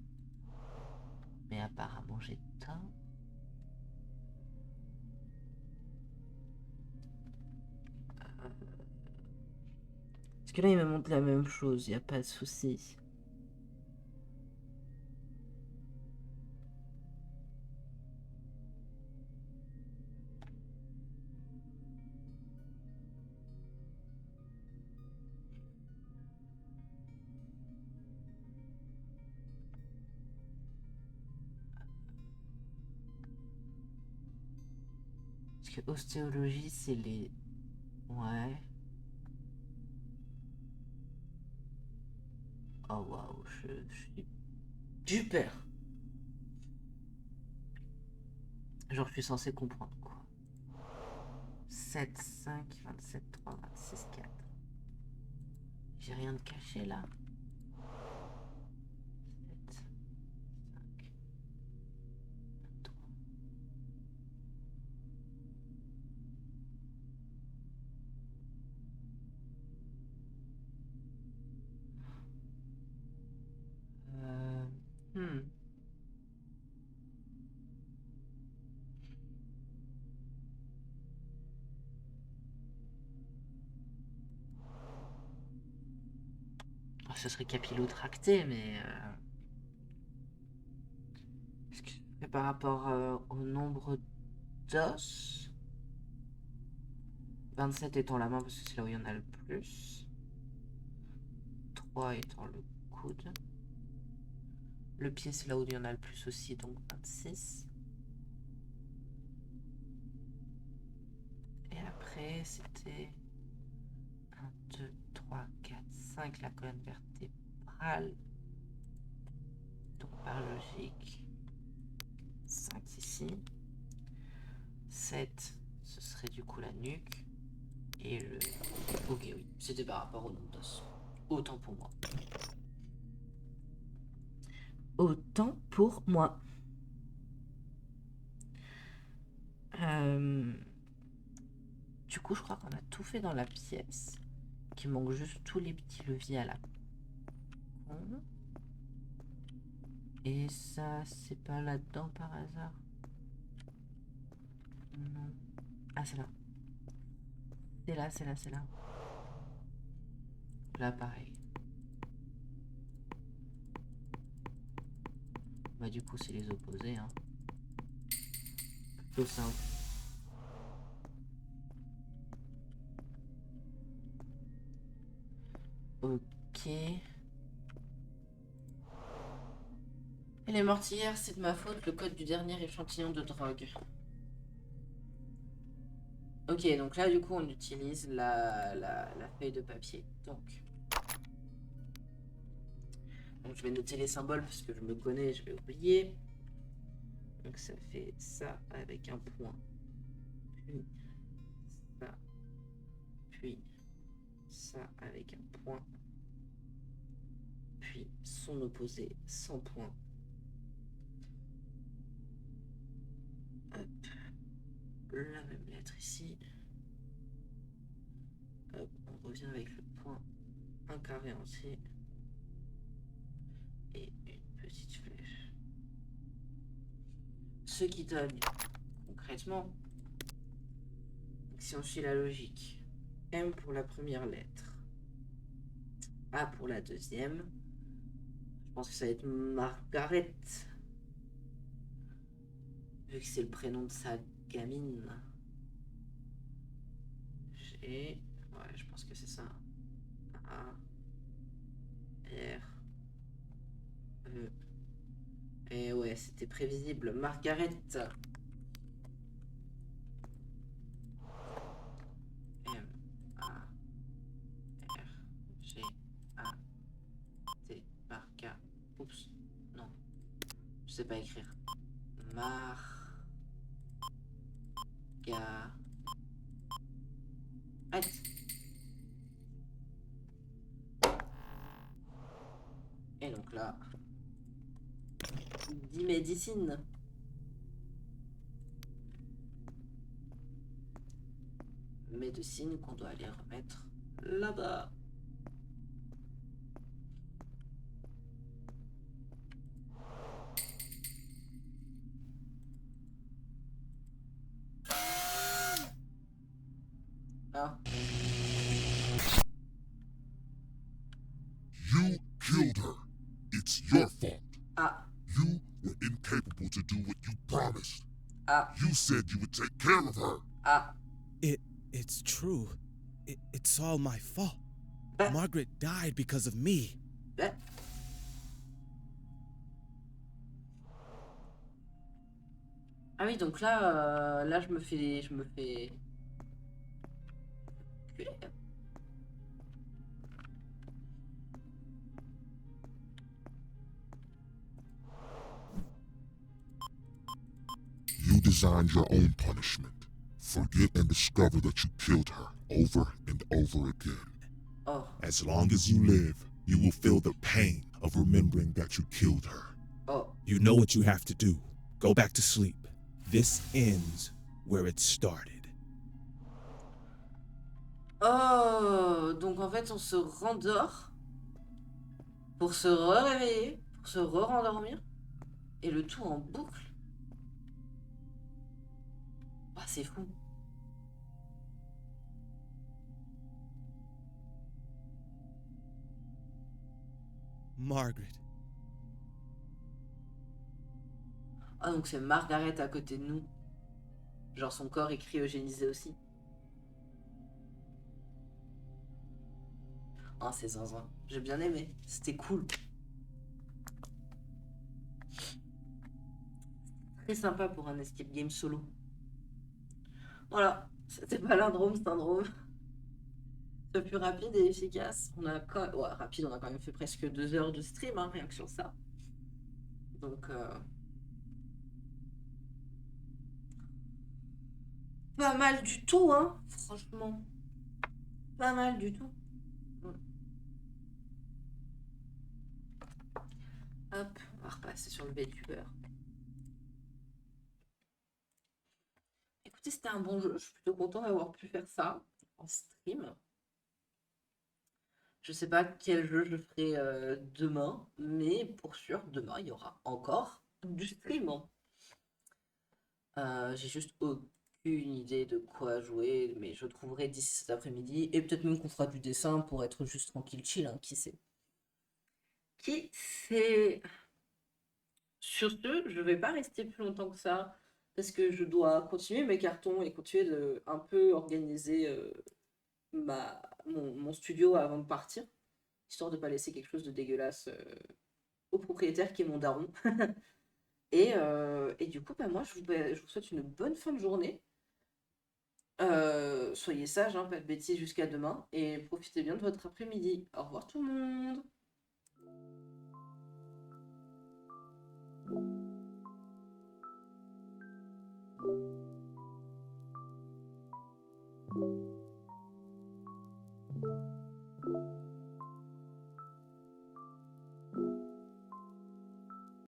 Mais apparemment, j'ai tort. Parce que là, il me montre la même chose, il n'y a pas de souci. Parce que ostéologie, c'est les... Ouais. Oh waouh, je suis super. Genre, je suis censé comprendre quoi. 7, 5, 27, 3, 26, 4. J'ai rien de caché là. 7, 5, 23. Hmm. Oh, ce serait capillotracté, mais... Est-ce que c'est par rapport au nombre d'os 27 étant la main parce que c'est là où il y en a le plus. 3 étant le coude. Le pied c'est là où il y en a le plus aussi, donc 26. Et après c'était 1, 2, 3, 4, 5 la colonne vertébrale. Donc par logique 5 ici. 7 ce serait du coup la nuque. Et le... Ok oui, c'était par rapport au nombre d'os. Autant pour moi. Autant pour moi. Du coup, je crois qu'on a tout fait dans la pièce. Qu'il manque juste tous les petits leviers à la con. Et ça, c'est pas là-dedans par hasard? Non. Ah, c'est là. C'est là, c'est là, c'est là. Là, pareil. Bah, du coup, c'est les opposés, hein. Plutôt simple. Ok. Et les meurtrières, c'est de ma faute, le code du dernier échantillon de drogue. Ok, donc là, du coup, on utilise la feuille de papier. Donc, je vais noter les symboles parce que je me connais, je vais oublier. Donc ça fait ça avec un point. Puis ça. Puis ça avec un point. Puis son opposé sans point. Hop. La même lettre ici. Hop, on revient avec le point. Un carré entier. Et une petite flèche. Ce qui donne concrètement, Si on suit la logique, M pour la première lettre, A pour la deuxième. Je pense que ça va être Margaret. Vu que c'est le prénom de sa gamine. G. Ouais, je pense que c'est ça. A. R. E. Et ouais, c'était prévisible. Margaret. M. A. R. G. A. T. Marga. Oups. Non. Je sais pas écrire. Arrête. Et donc là, 10 médecines. Médecine qu'on doit aller remettre là-bas. Ah. You killed her. It's your fault. Ah. You were incapable to do what you promised. Ah. You said you would take care of her. Ah. It's true. It's all my fault. Bah. Margaret died because of me. Bah. Ah oui, donc là, là je me fais culer. You designed your own punishment. Forget and discover that you killed her over and over again. Oh. As long as you live, you will feel the pain of remembering that you killed her. Oh. You know what you have to do. Go back to sleep. This ends where it started. Oh, donc en fait on se rendort pour se réveiller, pour se rendormir et le tout en boucle. Ah, c'est fou. Margaret. Ah, donc c'est Margaret à côté de nous. Genre son corps est cryogénisé aussi. Ah, c'est zinzin. J'ai bien aimé. C'était cool. Très sympa pour un escape game solo. Voilà. C'était Palindrome syndrome. C'est plus rapide et efficace. On a quand... ouais, rapide, on a quand même fait presque 2 heures de stream, hein, rien que sur ça. Donc... pas mal du tout, hein. Franchement. Pas mal du tout. Hop, on va repasser sur le VTuber. Écoutez, c'était un bon jeu. Je suis plutôt content d'avoir pu faire ça en stream. Je sais pas quel jeu je ferai demain, mais pour sûr, demain, il y aura encore du stream. J'ai juste aucune idée de quoi jouer, mais je trouverai d'ici cet après-midi. Et peut-être même qu'on fera du dessin pour être juste tranquille, chill, hein, qui sait. Qui sait? Sur ce, je vais pas rester plus longtemps que ça, parce que je dois continuer mes cartons et continuer de un peu organiser mon studio avant de partir, histoire de pas laisser quelque chose de dégueulasse au propriétaire qui est mon daron. Et du coup, bah, moi, je vous souhaite une bonne fin de journée. Soyez sages, hein, pas de bêtises jusqu'à demain, et profitez bien de votre après-midi. Au revoir tout le monde.